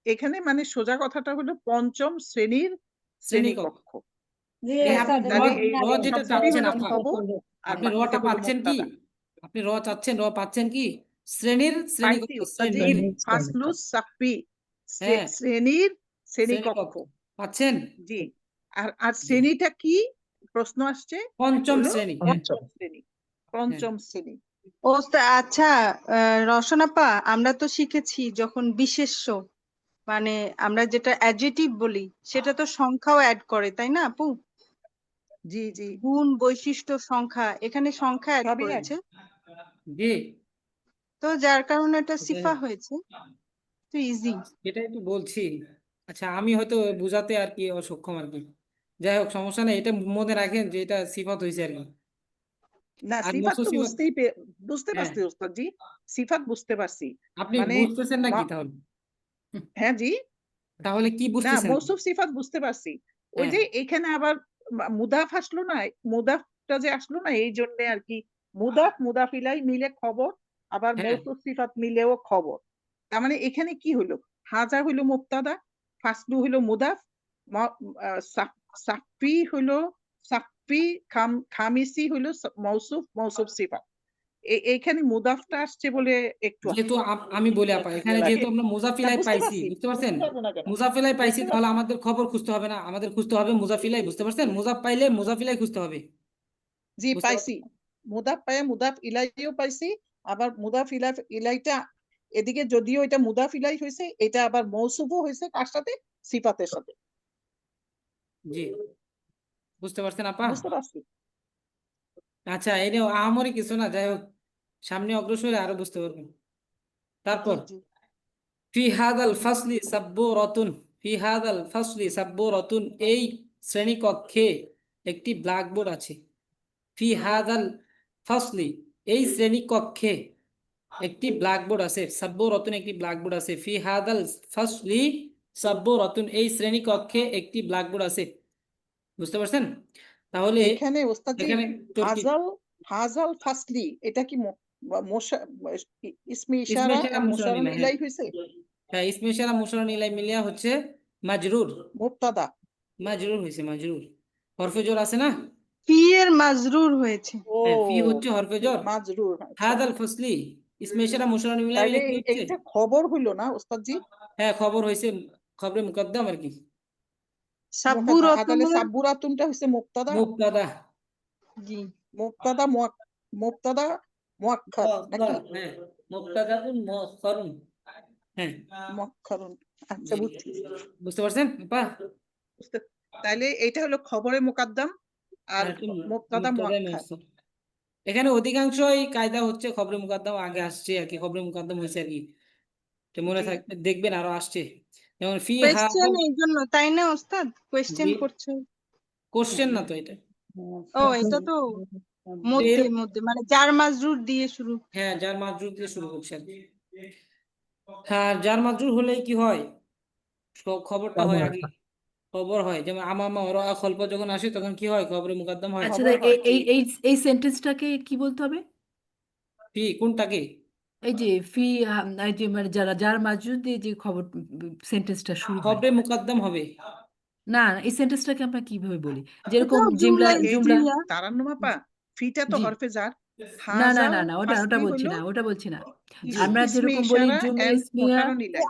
এখানে মানে সোজা কথাটা হলো পঞ্চম শ্রেণীর শ্রেণীকক্ষ। শ্রেণীকক্ষ। জি আপনি ওস্তাদ, তাহলে এই র যেটা সবগুলি চাচ্ছেন হলো আপা, খবর আর আপনি বাকিটা রটা হলো পাচ্ছেন কি, মুক্তাদা। আপনি র চাচ্ছেন, র পাচ্ছেন কি, শ্রেণীর পাইছি শ্রেণীকক্ষ, ওস্তাদজি, শ্রেণীর, ফাসলুস সাফি, হ্যাঁ শ্রেণীর শ্রেণীকক্ষ। শ্রেণীকক্ষ পাচ্ছেন, জি, আর জি, শ্রেণীটা কি প্রশ্ন আসছে, পঞ্চম হলো শ্রেণী, পঞ্চম শ্রেণী, হ্যাঁ। পঞ্চম শ্রেণী। আচ্ছা, রসনাপা, আমরা তো শিখেছি যখন বিশেষ্য মানে আমরা যেটা অ্যাডজেটিভ বলি সেটা তো সংখ্যাও অ্যাড করে, তাই না আপু? জি জি, গুণ, বৈশিষ্ট্য, সংখ্যা, এখানে সংখ্যা অ্যাড সবই করেছে, জি, তো যার কারণে এটা ওটাই, সিফা হয়েছে, তো ইজি। এটাই তো বলছি। আচ্ছা, আমি হয়তো বুঝাতে আর কি অসক্ষম আর কি, যাই হোক সমস্যা নেই, এটা মনে রাখেন যে এটা সিফাত হয়েছে আর কি। না, আর সিফাত মৌসুফ তো সিফাত, বুঝতে হ্যাঁ, পারছি ওস্তাদজি, সিফাত বুঝতে পারছি। আপনি মানে বুঝতেছেন নাকি ম- তাহলে? হ্যাঁ জি, তাহলে কি না, বুঝতেছেন? মৌসুফ সিফাত বুঝতে পারছি। ওই হ্যাঁ, যে এখানে আবার মুদাফ আসলো না, মুদাফটা যে আসলো না, এই জন্য আর কি মুদাফিলাই মিলে খবর, আবার হ্যাঁ, মৌসুফ সিফাত মিলেও খবর। তার মানে এখানে কি হলো, হাজা হইলো মুবতাদা, ফাসলু হইলো মুদাফ, সাফি হইলো সাফি, খামিসি হইলো মৌসুফ সিফাত। এইখানে মুদাফটা আসছে বলে একটু যেহেতু আমি বলি আপা, এখানে যেহেতু আমরা না, মুজাফিলাই বুঝতে পাইছি, পারছি, বুঝতে পারছেন, বুঝতে পারবো না কেন, মুজাফিলাই পাইছি, বুঝতে তাহলে পারছি। আমাদের খবর খুঁজতে হবে না, আমাদের খুঁজতে হবে মুজাফিলাই, বুঝতে পারছেন, মুজাফ পাইলে মুজাফিলাই খুঁজতে হবে, জি বুঝতে পাইছি, পারছেন? মুদাফ পায়ে মুদাফ ইলাইও পাইছি, আবার ইলাইটা এদিকে যদিও এটা মুদাফ ইলাই হয়েছে, এটা আবার মৌসুফও হয়েছে কার সাথে, সিফাতের সাথে। জি, বুঝতে পারছেন আপা? বুঝতে পারছি। আচ্ছা, এই নিয়ে আহামরি কিছু না, যাই হোক সামনে অগ্রসর হলে আরো বুঝতে পারবেন। জি তারপর জি, ফি হাদাল ফাসলি সাব্বুরাতুন, ফি হাদাল ফাসলি সাব্বুরাতুন, এই শ্রেণীকক্ষে একটি ব্ল্যাকবোর্ড আছে। ফি হাদাল ফাসলি, এই শ্রেণীকক্ষে একটি ব্ল্যাকবোর্ড আছে, সাব্বুরাতুন, একটি ব্ল্যাকবোর্ড আছে, ফি হাদাল ফাসলি সাব্বুরাতুন, এই শ্রেণীকক্ষে একটি ব্ল্যাকবোর্ড আছে, বুঝতে পারছেন? তাহলে এখানে ওস্তাদজি এখানে তোর কি হাজাল হাজাল ফাসলি, এটা কি ইসমে ইসমে ইশারা ইশারা আর মুশাররফ মুশাররফ নিলাই, হ্যাঁ, ইলাই হয়েছে, হ্যাঁ ইসমে ইশারা মুশাররফ নিলাই মিলিয়া হচ্ছে মাজরুর, মুবতাদা। মাজরুর হয়েছে, মাজরুর, হরফে জোর আছে না, ফি এর মাজরুর হয়েছে। ও, হ্যাঁ ফি হচ্ছে হরফে জোর, মাজরুর, আচ্ছা। হাদাল ফাসলি ইসমে ইশারা মুশাররফ মিলাই তাইলে মিলে কি হচ্ছে, এইটা খবর হইলো না ওস্তাদজি, হ্যাঁ খবর হয়েছে, খবরে মুকদ্দম আর কি, সাব্বু তাহলে রতনের, সাব্বুরাতুনটা হচ্ছে মুবতাদা, মুবতাদা, জি, মুবতাদা মুবতাদা মুআক্খার নাকি, হ্যাঁ মুবতাদাউন মুআখখারুন, হ্যাঁ, মুআক্খারুন, আচ্ছা জি, বুঝছি। বুঝতে পারছেন আপা? তাইলে এটা হলো খবরে মুকাদ্দাম আর আর একটু মুবতাদা মুবতাদায়ে মুআক্খার। মুআখখার। এখানে অধিকাংশই কায়দা হচ্ছে খবরে মুকদ্দম আগে আসছে আর কি, খবরে মুকদ্দম হয়েছে আর কি, এটা মনে জি থাকবে, দেখবেন আরো আসছে, যেমন ফি কোয়েশ্চেন হাদাল, এই জন্য, তাই না ওস্তাদ? কোয়েশ্চেন জি, করছে। কোশ্চেন না তো এটা, ও, এটা তো তো এর, মধ্যে মধ্যে মানে যার মাজরুর দিয়ে শুরু। হ্যাঁ যার মাজরুর দিয়ে শুরু করছে আর কি। হ্যাঁ যার মাজরুর হলে কি হয়, খবরটা হয় আগে, খবর হয়, যেমন আমামা ওরা খল্প যখন আসে তখন কি হয়, খবরে মুকদ্দম হয়। আচ্ছা, খবর হয়, জি। এই সেন্টেন্সটাকে কি বলতে হবে? ফি কোনটাকে, এই যে ফি, এই যে মানে যার মাজরুর দিয়ে যে খবর সেন্টেন্সটা শুরু হয়, খবরে মুকদ্দম হবে, না এই সেন্টেন্সটাকে আমরা কিভাবে বলি, যেরকম এটাও জুমলা জুমলা এই যে জুমলা, ইসমিয়া। তারান্নুম আপা, ফিটা তো জি, হরফে জার, না না হাজা না না ওটা ফাসলি বলছি হলো না, ওটা বলছি না। জি আমরা ইসমে যেরকম বলি ইশারা জুমলা এন্ড ইসমিয়া, মোশারুন ইলাই।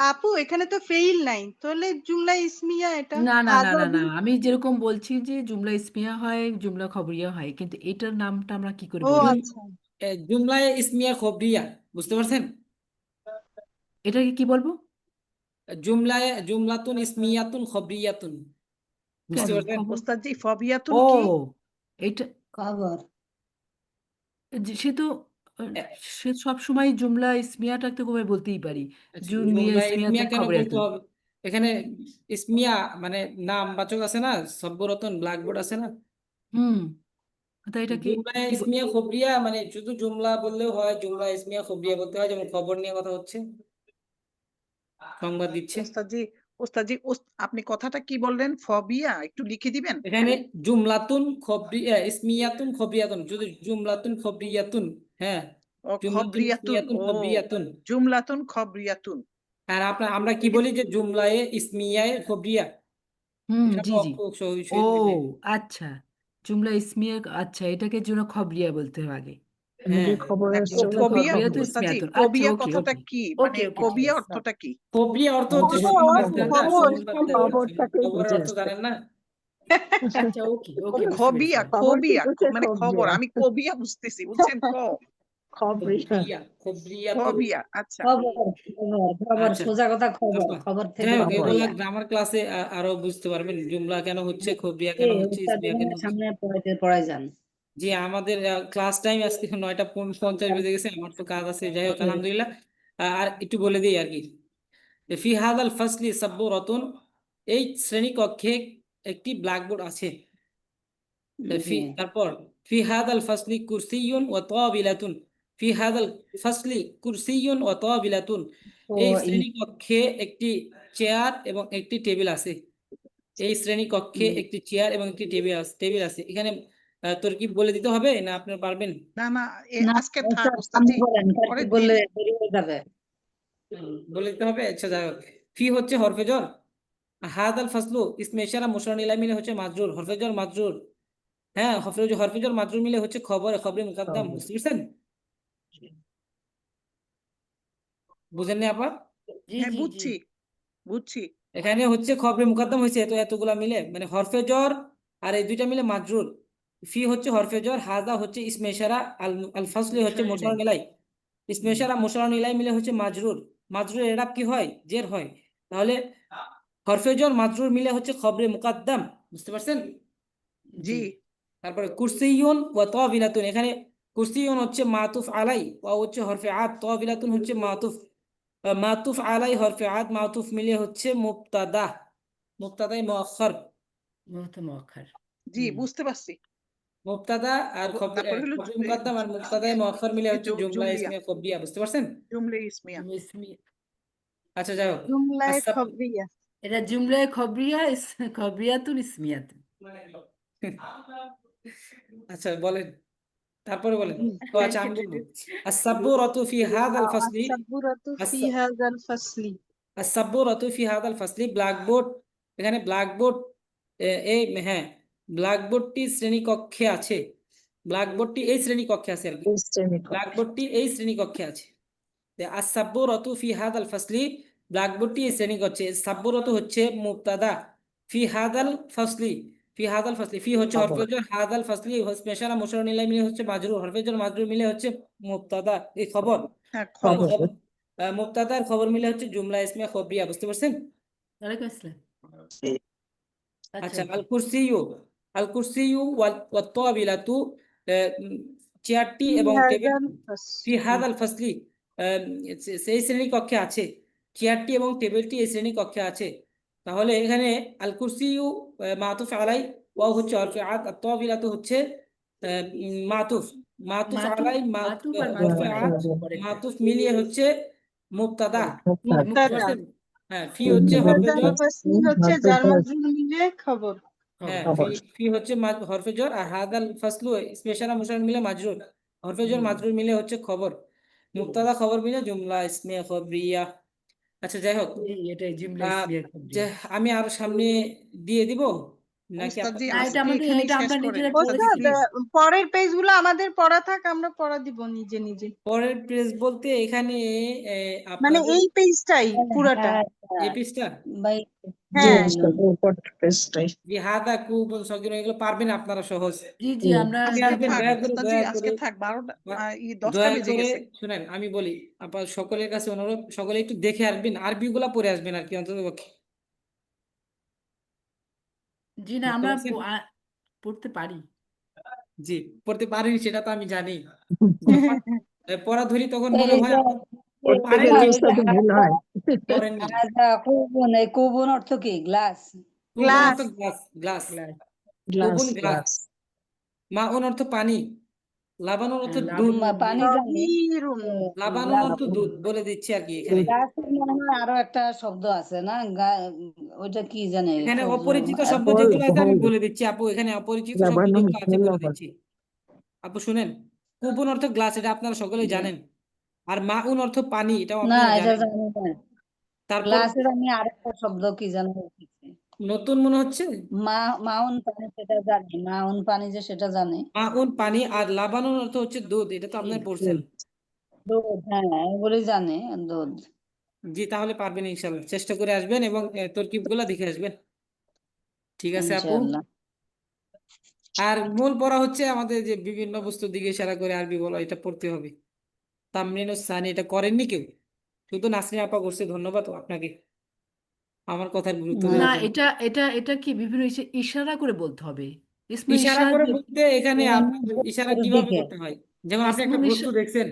আপু এখানে তো ফেইল নাই, তাহলে জুমলা ইসমিয়া এটা না না না হাজা না না দিয়ে। আমি যেরকম বলছি যে জুমলা ইসমিয়া হয়, জুমলা খবরিয়া হয়, কিন্তু এটার নামটা আমরা কি করে ও বলবো? আচ্ছা, জুমলায় ইসমিয়া খবরিয়া, বুঝতে পারছেন? এটাকে কি বলবো? জুমলাতুন ইসমিয়াতুন খবরিয়াতুন, কেন বুঝতে পারছেন? খবর? ওস্তাদজি ফবিয়াতুন ও কি? এটা খবর সে তো আহ, এ- সে সব সময় জুমলা ইসমিয়াটা তো কবে বলতেই পারি, আচ্ছা, জুমলিয়া জুমলা ইসমিয়া ইসমিয়াতুন কেন বলতে খবরিয়াতুন। হবে? এখানে ইসমিয়া মানে নাম বাচক আছে না, সব্যরতন ব্ল্যাকবোর্ড আছে না। হুম, তাই এটাকে জুমলা কি ইসমিয়া খবরিয়া মানে শুধু জুমলা বললেও হয়, জুমলা ইসমিয়া খবরিয়া বলতে হয়। যেমন খবর নিয়ে কথা হচ্ছে, সংবাদ দিচ্ছে। ওস্তাদজি ওস্তাদজি আপনি কথাটা কি বললেন? ফবিয়া একটু লিখে দিবেন? এখানে জুমলাতুন খবরিয়া ইসমিয়াতুন খবরিয়াতুন, যদি জুমলাতুন খবরিয়াতুন, হ্যাঁ, ও জুমলাতুন খবরিয়াতুন, ইসমিয়াতুন ও খবরিয়াতুন। জুমলাতুন খবরিয়াতুন। আর আমরা কি বলি যে জুমলায়ে ইসমিয়ায়ে খবরিয়া, এটা জি জি, ও আচ্ছা, জুমলা ইসমিয়া, আচ্ছা এটাকে জন্য খবরিয়া বলতে হবে আগে। হ্যাঁ, খবরের জুমলা জন্য ফবিয়া খবরিয়া তো খবর। ওস্তাদজি ইসমিয়াতুন, আচ্ছা ফবিয়া ওকে কথাটা ওকে কি? মানে ওকে ওকে ঠিক ফবিয়া আছে। অর্থটা কি? খবরিয়া অর্থ হচ্ছে খবর সংবাদ দেওয়া, খবর সংবাদ দেওয়া, খবরটাকে খবর অর্থ বুঝেছে। জানেন না? আচ্ছা ওকে ও ওকে বুঝতে পেরেছি। খবিয়া খবর খবিয়া কিন্তু সে মানে খবর, খবরিয়া। আমি কবিয়া বুঝতেছি, বুঝছেন? খবরিয়া। খবরিয়াতুন। খবিয়া, আচ্ছা। খবর খবর খবর আচ্ছা, সোজা কথা খবর, আচ্ছা, খবর যাই থেকে হোক, খবর। এগুলা খবরিয়া। গ্রামার ক্লাসে আরো বুঝতে পারবেন, জুমলা কেন হচ্ছে, খবরিয়া কেন হচ্ছে, ইসমিয়া কেন হচ্ছে। সামনে পড়াই যান। জি, আমাদের ক্লাস টাইম আজকে 9:50 বেজে গেছে, আমার তো কাজ আছে। যাই হোক, আলহামদুলিল্লাহ। আর একটু বলে দিই আর কি, ফি হাদাল ফাসলি সাব্বুরাতুন, এই শ্রেণী কক্ষে একটি ব্ল্যাকবোর্ড আছে। তারপর ফি হাদাল ফাসলি কুরসিয়ুন ওয়া তাবিলাতুন, ফি হাদাল ফাসলি কুরসিয়ুন ওয়া তাবিলাতুন, তো এই শ্রেণী কক্ষে একটি চেয়ার এবং একটি টেবিল আছে। এই শ্রেণী কক্ষে একটি চেয়ার এবং একটি টেবিল আছে। এখানে তোর কি বলে দিতে হবে না আপনারা পারবেন? না না, না, আজকে থাক স্যার, সামনে ওস্তাদজি, বলেন, পরের দিন। বললে দেরি হয়ে যাবে। বলে দিতে হবে। আচ্ছা, যাই হোক, ফি হচ্ছে হরফে জ্বর, হাদাল ফাসলু ইসমে ইশারা মুশারুন ইলাইহি মিলে হচ্ছে মাজরুর, হরফে জ্বর মাজরুর। হ্যাঁ, হরফে জ্বর মাজরুর মিলে হচ্ছে খবরে মুকদ্দাম, বুঝতে পারছেন? বুঝেননি আপা? জি হ্যাঁ জি জি, বুঝছি বুঝছি। এখানে হচ্ছে খবরে মুকদ্দাম হয়েছে, এতগুলা মিলে মানে হরফে জ্বর, আর এই দুইটা মিলে মাজরুর। ফি হচ্ছে হরফে জ্বর, হাদা হচ্ছে ইসমে ইশারা, আল আল ফাসলি হচ্ছে মুশাররফ মুশাররুন ইলাইহি, ইসমে ইশারা মুশাররুন ইলাইহি মিলে হচ্ছে মাজরুর। মাজরুর এরাব কি হয়? জের হয়। তাহলে হরফে জ্বর মাজরুর মিলে হচ্ছে খবরে মুকদ্দাম, বুঝতে পারছেন? জি তারপরে কুরসিয়ুন ওয়া তাবিলাতুন, এখানে কুরসিয়ুন হচ্ছে মাতুফ আলাই, ওয়া হচ্ছে হরফে আত, তাবিলাতুন হচ্ছে মাতুফ। মাতুফ আলাই হরফে আত, মাতুফ মিলে হচ্ছে মুবতাদা, মুবতাদায়ে মুআখখার। মুআখার। জি বুঝতে পারছি। মুবতাদা আর তারপরে হলো খবরে মুকদ্দাম আর মুবতাদায়ে মুআখখার মিলে হচ্ছে জুমলা জুমলিয়া, ইসমিয়া খবরিয়া, বুঝতে পারছেন? জুমলে ইসমিয়া। ইসমিয়া, আচ্ছা, যাই হোক, জুমলায় আসাব খবরিয়া। এটা জুমলায় খবরিয়া, খবরিয়াতুন ইসমিয়াতুন। আচ্ছা বলেন, তারপরে বলেন। তো আচ্ছা, আমি বলবো, আস-সাব্বুরাতু ফি হাদাল ফাসলি, আস-সাবুরাতু ফি হাযাল ফাসলি। আস-সাব্বুরাতু ফি হাদাল ফাসলি, ব্ল্যাকবোর্ড, এখানে ব্ল্যাকবোর্ড, এই হ্যাঁ, ব্ল্যাকবোর্ডটি শ্রেণীকক্ষে আছে, ব্ল্যাকবোর্ডটি এই শ্রেণীকক্ষে আছে আর কি, ব্ল্যাকবোর্ডটি এই শ্রেণীকক্ষে আছে। আস-সাব্বুরাতু ফি হাদাল ফাসলি, ব্ল্যাকবোর্ডটি এই শ্রেণীকক্ষে, সাব্বুরাতু হচ্ছে মুবতাদা, ফি হাদাল ফাসলি, ফি হাদাল ফাসলি, ফি হচ্ছে হরফে জ্বর, হাদাল ফাসলি পেশারা মুশাররুন ইলাইহি মিলে হচ্ছে মাজরুর, হরফে জ্বর মাজরুর মিলে হচ্ছে মুবতাদা, এই খবর। হ্যাঁ তাহলে খবর। খবর, মুবতাদা আর খবর মিলে হচ্ছে জুমলা ইসমিয়া খবরিয়া, বুঝতে পারছেন? ওয়ালাইকুম আসসালাম। আচ্ছা আচ্ছা, ওকে। আল কুরসিয়ু ওয়াত তাবিলাতু, চেয়ারটি ফি এবং টেবিল, হাযাল ফি ফাসলি। হাদাল ফাসলি, সেই শ্রেণী কক্ষে আছে, চেয়ারটি এবং টেবিলটি এই শ্রেণী কক্ষে আছে। তাহলে এখানে আল কুরসিয়ু মাতুফ আলাই, ওয়াও হচ্ছে হরফে আত, আর তাবিলাতু হচ্ছে মাতুফ, মাতুফ মাতুফ, আলাই মাতুফ আর হরফে মাতুফের আত, পরেরটা মাতুফ মিলিয়ে হচ্ছে মুবতাদা, বুঝতে মুবতাদা। পারছেন? হ্যাঁ, ফি ফি হচ্ছে হরফে হাযাল জ্বর, ফাসলি হচ্ছে যার মাজরুর মিলে খবর। হ্যাঁ, খবর। ফি হচ্ছে হরফে জ্বর, আর হাদাল ফাসলু স্পেশাল মুশাররুন মিলে মাজরুর, হরফে জ্বর মাজরুর মিলে হচ্ছে খবর, মুবতাদা খবর মিলে জুমলা ইসমিয়া খবরিয়া। আচ্ছা, যাই হোক, এটাই জুমলা আহ, ইসমিয়া যে খবরিয়া। আমি আরো সামনে দিয়ে দিব, নাকি উস্তাদজি না, এটা আজকে আমাদের এখানেই এটা শেষ আমরা করেন নিজেরা উস্তাদজি ওস্তাদ প্লিজ পরের পেজগুলো আমাদের পড়া থাক, আমরা পড়া দিব নিজে নিজে। পরের পেজ বলতে এখানে মানে আপনাদের এই পেজটাই পুরাটা। হ্যাঁ এই পেজটা ভাই জি হ্যাঁ উস্তাদ উপর পেজটাই। জিহাদা কুবুল সগিরা এগুলো পারবেন আপনারা সহজ জি জি আমরা আগে আজকে আসবেন থাক দয়া করে উস্তাদজি, দয়া আজকে করে থাক 12টা বা- 10টা দয়া বেজে করে গেছে। শুনেন আমি বলি আপনার সকলের কাছে অনুরোধ, সকলে একটু দেখে আসবেন, আরবি গুলা পড়ে আসবেন আর কি অন্তত পক্ষে। জি না বুঝতে আমরা পারছেন? পড়তে পারি। জি, পড়তে পারেনি সেটা তো আমি জানি। যখন পড়া ধরি তখন মনে এই হয় যে আপনি পড়তে পারেন গেলে কিন্তু উস্তাদ ভুল হয়। পড়েননি। কোবন, এই কোবন অর্থ কি? গ্লাস। কুবুন গ্লাস। অর্থ গ্লাস, গ্লাস। গ্লাস কুবুন গ্লাস। গ্লাস। মাউন অর্থ পানি, লাবানুন অর্থ হ্যাঁ, দুধ। পানি জানি। গভীরুন। লাবানুন গ্লাস, অর্থ দুধ বলে দিচ্ছি আর কি এখানে। গ্লাসের মনে হয় আরো একটা শব্দ আছে না? ওইটা কি জানে? এখানে খুব অপরিচিত শব্দ ফল যেগুলো আছে আমি ফল বলে দিচ্ছি আপু, এখানে অপরিচিত শব্দ লাবানুন যেগুলো আছে ফল বলে আবার। দিচ্ছি। আপু শুনেন, কুবুন অর্থ গ্লাস, এটা আপনারা সকলেই জানেন। আর মাউন অর্থ পানি, এটাও না, আপনারা এটা জানেন। জানি না। তারপর গ্লাসের আমি আরেকটা শব্দ কি জানো দেখেছি। নতুন মনে হচ্ছে মাউন পানি, সেটা জানি। মাউন পানি যে সেটা জানি। মাউন পানি, আর লাবানুন অর্থ হচ্ছে দুধ, এটা তো আপনারা পড়ছেন। দুধ, হ্যাঁ এগুলি জানি। দুধ। জি, তাহলে পারবেন ইনশাল্লাহ, চেষ্টা করে আসবেন এবং তরকিব গুলা দেখে আসবেন। ঠিক আছে আপু। ইনশাআল্লাহ। আর মূল পড়া হচ্ছে আমাদের যে বিভিন্ন বস্তুর দিকে ইশারা করে আরবি বলা, এটা পড়তে হবে। তামরিনুস সানি এটা করেননি কেউ, শুধু নাসরিন আপা করছে, ধন্যবাদ আপনাকে আমার কথার গুরুত্ব না দেওয়ার জন্য। এটা এটা এটা কি বিভিন্ন ইশারা করে বলতে হবে। ইসমে ইশারা ইশারা করে দিয়ে বলতে এখানে আপনার ইশারা কিভাবে দিকে। করতে হয়, যেমন আপনি একটা ইসমুল বস্তু দেখছেন,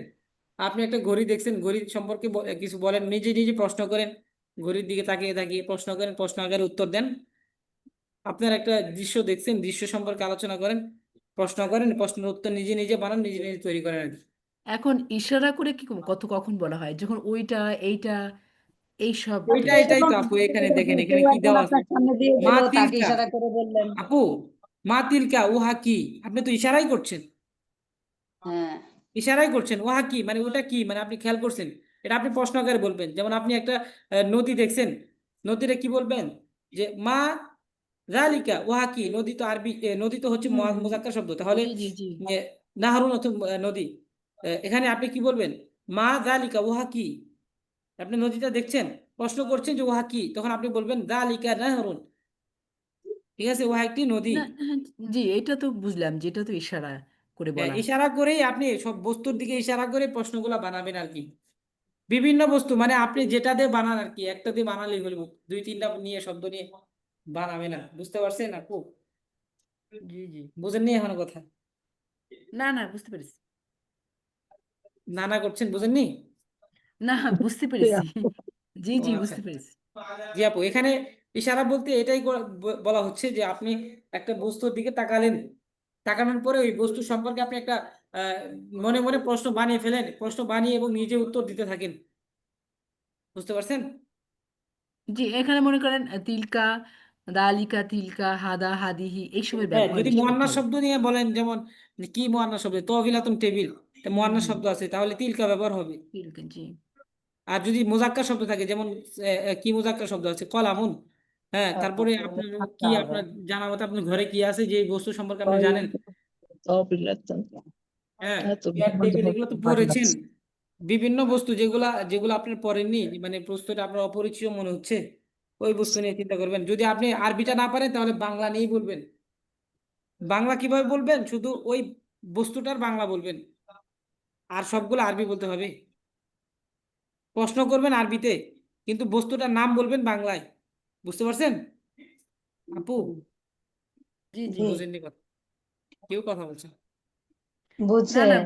আপনি একটা ঘড়ি দেখছেন, ঘড়ি সম্পর্কে কিছু বলেন, নিজে নিজে প্রশ্ন করেন, ঘড়ির দিকে তাকিয়ে তাকিয়ে প্রশ্ন করেন, প্রশ্ন আকারে উত্তর দেন। আপনার একটা দৃশ্য দেখছেন, দৃশ্য সম্পর্কে আলোচনা করেন, প্রশ্ন করেন, প্রশ্নের উত্তর নিজে নিজে বানান, নিজে নিজে তৈরি করেন আর কি। এখন ইশারা করে কি কখন বলা হয় যখন ওইটা এইটা এই সব এটাই তো আপু, এখানে দেখেন এখানে কি একজন দেওয়া আছে, আপনার সামনে দিয়ে মা দিল, তাকে তিলকা। ইশারা করে বললেন। আপু, মা তিলকা উহা কি, আপনি তো ইশারাই করছেন, হ্যাঁ, ইশারাই করছেন, ওহা কি মানে ওটা কি, মানে আপনি খেয়াল করছেন, এটা আপনি প্রশ্ন আকারে বলবেন। যেমন আপনি একটা নদী দেখছেন, নদীটা কি বলবেন, যে মা জালিকা ওহা কি, নদী তো আরবি, নদী তো হচ্ছে মুজাক্কার শব্দ, তাহলে জি জি জি নাহরুন অথবা নদী, এখানে আপনি কি বলবেন, মা জালিকা ওহা কি। আপনি নদীটা দেখছেন, প্রশ্ন করছেন যে ওহা কি, তখন আপনি বলবেন জালিকা নাহরুন, ঠিক আছে, ওহা একটি নদী। না হ্যাঁ, জি এটা তো বুঝলাম যেটা তো ইশারা করে হ্যাঁ, বলা। ইশারা করেই আপনি সব বস্তুর দিকে ইশারা করে প্রশ্নগুলা বানাবেন আর কি। বিভিন্ন বস্তু মানে আপনি যেটা দিয়ে বানান আর কি, একটা দিয়ে বানালেই হলো, দুই তিনটা নিয়ে শব্দ নিয়ে বানাবে না। বুঝতে পারছেন আপু? জি জি বুঝেননি এখনো কথা? না না বুঝতে পেরেছি। নানা করছেন, বুঝেননি? না বুঝতে পেরেছি। জি ও জি আচ্ছা। বুঝতে পেরেছি। জি আপু, এখানে ইশারা বলতে এটাই বলা হচ্ছে যে আপনি একটা বস্তুর দিকে তাকালেন, তাকানোর পরে ওই বস্তু সম্পর্কে আপনি একটা আহ, মনে মনে প্রশ্ন বানিয়ে ফেলেন, প্রশ্ন বানিয়ে এবং নিজে উত্তর দিতে থাকেন। বুঝতে পারছেন? জি এখানে মনে করেন তিলকা দালিকা তিলকা হাদা হাদিহি এইসবের হ্যাঁ, ব্যবহার যদি বেশি করতে মুয়ান্নাস হবে। শব্দ নিয়ে বলেন, যেমন কি মুয়ান্নাস শব্দ, তহবিলাতুন টেবিল, এটা মুয়ান্নাস শব্দ আছে, তাহলে তিলকা ব্যবহার হবে। তিলকা জি আর যদি মুজাক্কার শব্দ থাকে, যেমন কি মুজাক্কার শব্দ আছে, কলামুন। হ্যাঁ, তারপরে আপনার কি, আপনার জানা মতো আপনার ঘরে কি আছে যে বস্তু সম্পর্কে আপনি জানেন। হ্যাঁ, চেয়ার টেবিল এগুলো তো পড়েছেন। বিভিন্ন বস্তু যেগুলা যেগুলো আপনার পড়েননি, মানে প্রশ্নটা আপনার অপরিচিত মনে হচ্ছে, ওই বস্তু নিয়ে চিন্তা করবেন। যদি আপনি আরবিটা না পারেন তাহলে বাংলা নিয়েই বলবেন। বাংলা কিভাবে বলবেন, শুধু ওই বস্তুটার বাংলা বলবেন, আর সবগুলো আরবি বলতে হবে। প্রশ্ন করবেন আরবিতে, কিন্তু বস্তুটার নাম বলবেন বাংলায়। বুঝতে পারছেন আপু? জি জি জি, বুঝেননি কথা, কেউ কথা বলছে না। না বুঝছে। না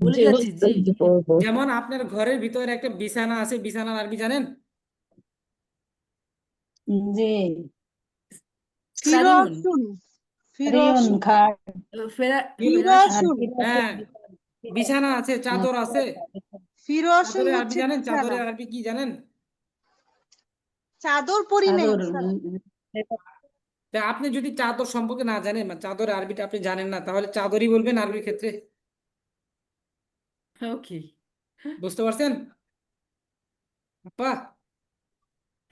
বলে জি যাচ্ছি জি উস্তাদ পড়বো। যেমন আপনার ঘরের ভিতরে একটা বিছানা আছে, বিছানার আরবি জানেন? জি, সারিউন ফিরোসুন। রিয়ন ফিরোসুন। খাট। ফিরোজ। আর ফিরোসুন। হ্যাঁ, বিছানা আছে, চাদর আছে। ফিরোসুন চাদরের আরবি হচ্ছে জানেন? বিছানা। চাদরের আরবি কি জানেন? চাদর পরি নেই চাদর। স্যার। তা আপনি যদি চাদর সম্পর্কে না জানেন, মানে চাদরের আরবিটা আপনি জানেন না, তাহলে চাদরই বলবেন আরবির ক্ষেত্রে। ওকে বুঝতে পারছেন আপা?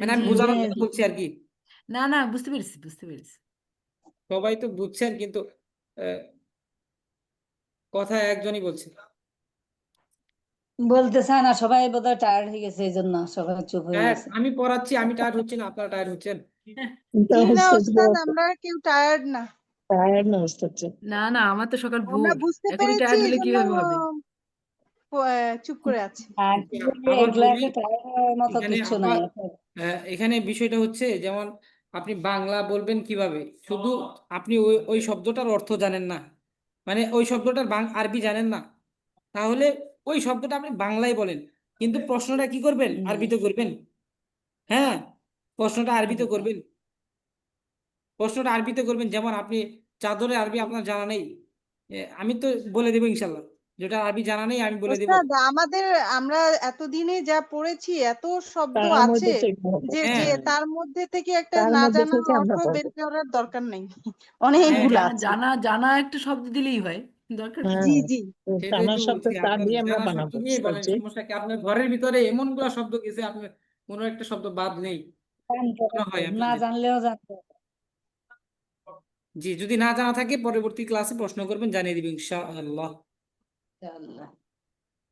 মানে জি আমি জি, বোঝানোর বুঝতে জন্য জি। বলছি আর কি। না না বুঝতে পেরেছি বুঝতে পেরেছি। সবাই তো বুঝছেন কিন্তু কথা একজনই বলছে। বলতে চায় না, সবাই বোধহয় টায়ার্ড হয়ে গেছে, এই জন্য সবাই চুপ হয়ে টায়ার্ড গেছে। আমি পড়াচ্ছি, আমি টায়ার্ড হচ্ছি না, আপনারা টায়ার্ড হচ্ছেন। জি না ওস্তাদ, আমরা কেউ টায়ার্ড না। টায়ার্ড না ওস্তাদ জি। না না, আমার তো সকাল আমরা ভোর, বুঝতে এখনই পেরেছি, টায়ার্ড এই হলে জন্য কিভাবে হবে? চুপ করে আছি। আবার এগুলা বলি, টায়ার্ড হওয়ার মতো এখানে কিচ্ছু আবার নাই। এখানে বিষয়টা হচ্ছে যেমন আপনি বাংলা বলবেন কিভাবে, শুধু আপনি ওই ওই শব্দটার অর্থ জানেন না, মানে ওই শব্দটার আরবি জানেন না, তাহলে ওই শব্দটা আপনি বাংলায় বলেন, কিন্তু প্রশ্নটা কি করবেন, আরবিতে করবেন। হ্যাঁ, প্রশ্নটা আরবিতে করবেন, প্রশ্নটা আরবিতে করবেন। যেমন আপনি চাদরে আরবি আপনার জানা নেই, আমি তো বলে দেবো ইনশাল্লাহ, যেটা আরবি জানা নেই আমি বলে দেবো। ওস্তাদ আমরা এতদিনে যা পড়েছি, এত শব্দ তার আছে মধ্যে থেকে হবে। যে হ্যাঁ তার মধ্যে থেকে একটা তার না মধ্যে জানা থেকে আমরা অর্থ বের পাবো। করার দরকার নেই, হ্যাঁ অনেকগুলো হ্যাঁ আছে। জানা জানা একটা শব্দ দিলেই হয়, দরকার কি? জি হ্যাঁ, জি। তো সেটাই জানা তো শব্দ বলছি, তা আপনার দিয়ে আমরা জানা শব্দ বানাবো নিয়ে ওস্তাদ বলেন, জি। সমস্যা কি? আপনার ঘরের ভিতরে এমন গুলো শব্দ গেছে, আপনার কোনো একটা শব্দ বাদ নেই জানতে মনে হবে, হয় না আপনাদের। জানলেও জানতে হবে। জি, যদি না জানা থাকে পরবর্তী ক্লাসে প্রশ্ন করবেন, জানিয়ে দিবেন ইনশাআল্লাহ। ইনশাআল্লাহ।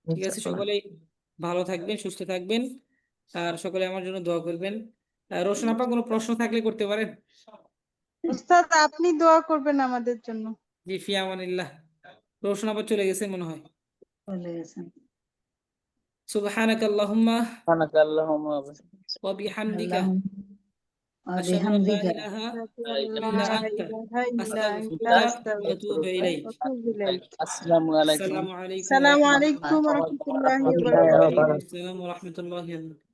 ঠিক আছে, সকলেই ভালো থাকবেন, সুস্থ থাকবেন, আর সকলে আমার জন্য দোয়া করবেন। রোশন আপা, কোনো প্রশ্ন থাকলে করতে পারেন। ওস্তাদ আপনি দোয়া করবেন আমাদের জন্য। জি, ফি আমানিল্লাহ। রোশন আপা চলে গেছে মনে হয়। চলে গেছেন। সুবহানাক আল্লাহুম্মা سبحانك اللهم وبحمدك ওয়া বিহামদিকা আল্লাহুম্মা আশহাদু আল্লা বিহামদিকা ইলাহা লা ইল্লা আনতা ইলাহা ইল্লা আনতা আস্তাগফিরুকা ওয়া আস্তাগফিরুকা আতুবু ইলাইক। ওয়া আতুবু ইলাইক। السلام عليكم আসসালামু আলাইকুম ওয়া আসসালামু রাহমাতুল্লাহ। আলাইকুম ওয়া রাহমাতুল্লাহি ওয়া ওয়া বারাকাতুহু। আলাইকুম আসসালাম ওয়া রাহমাতুল্লাহি ওয়া বারাকাতুহু।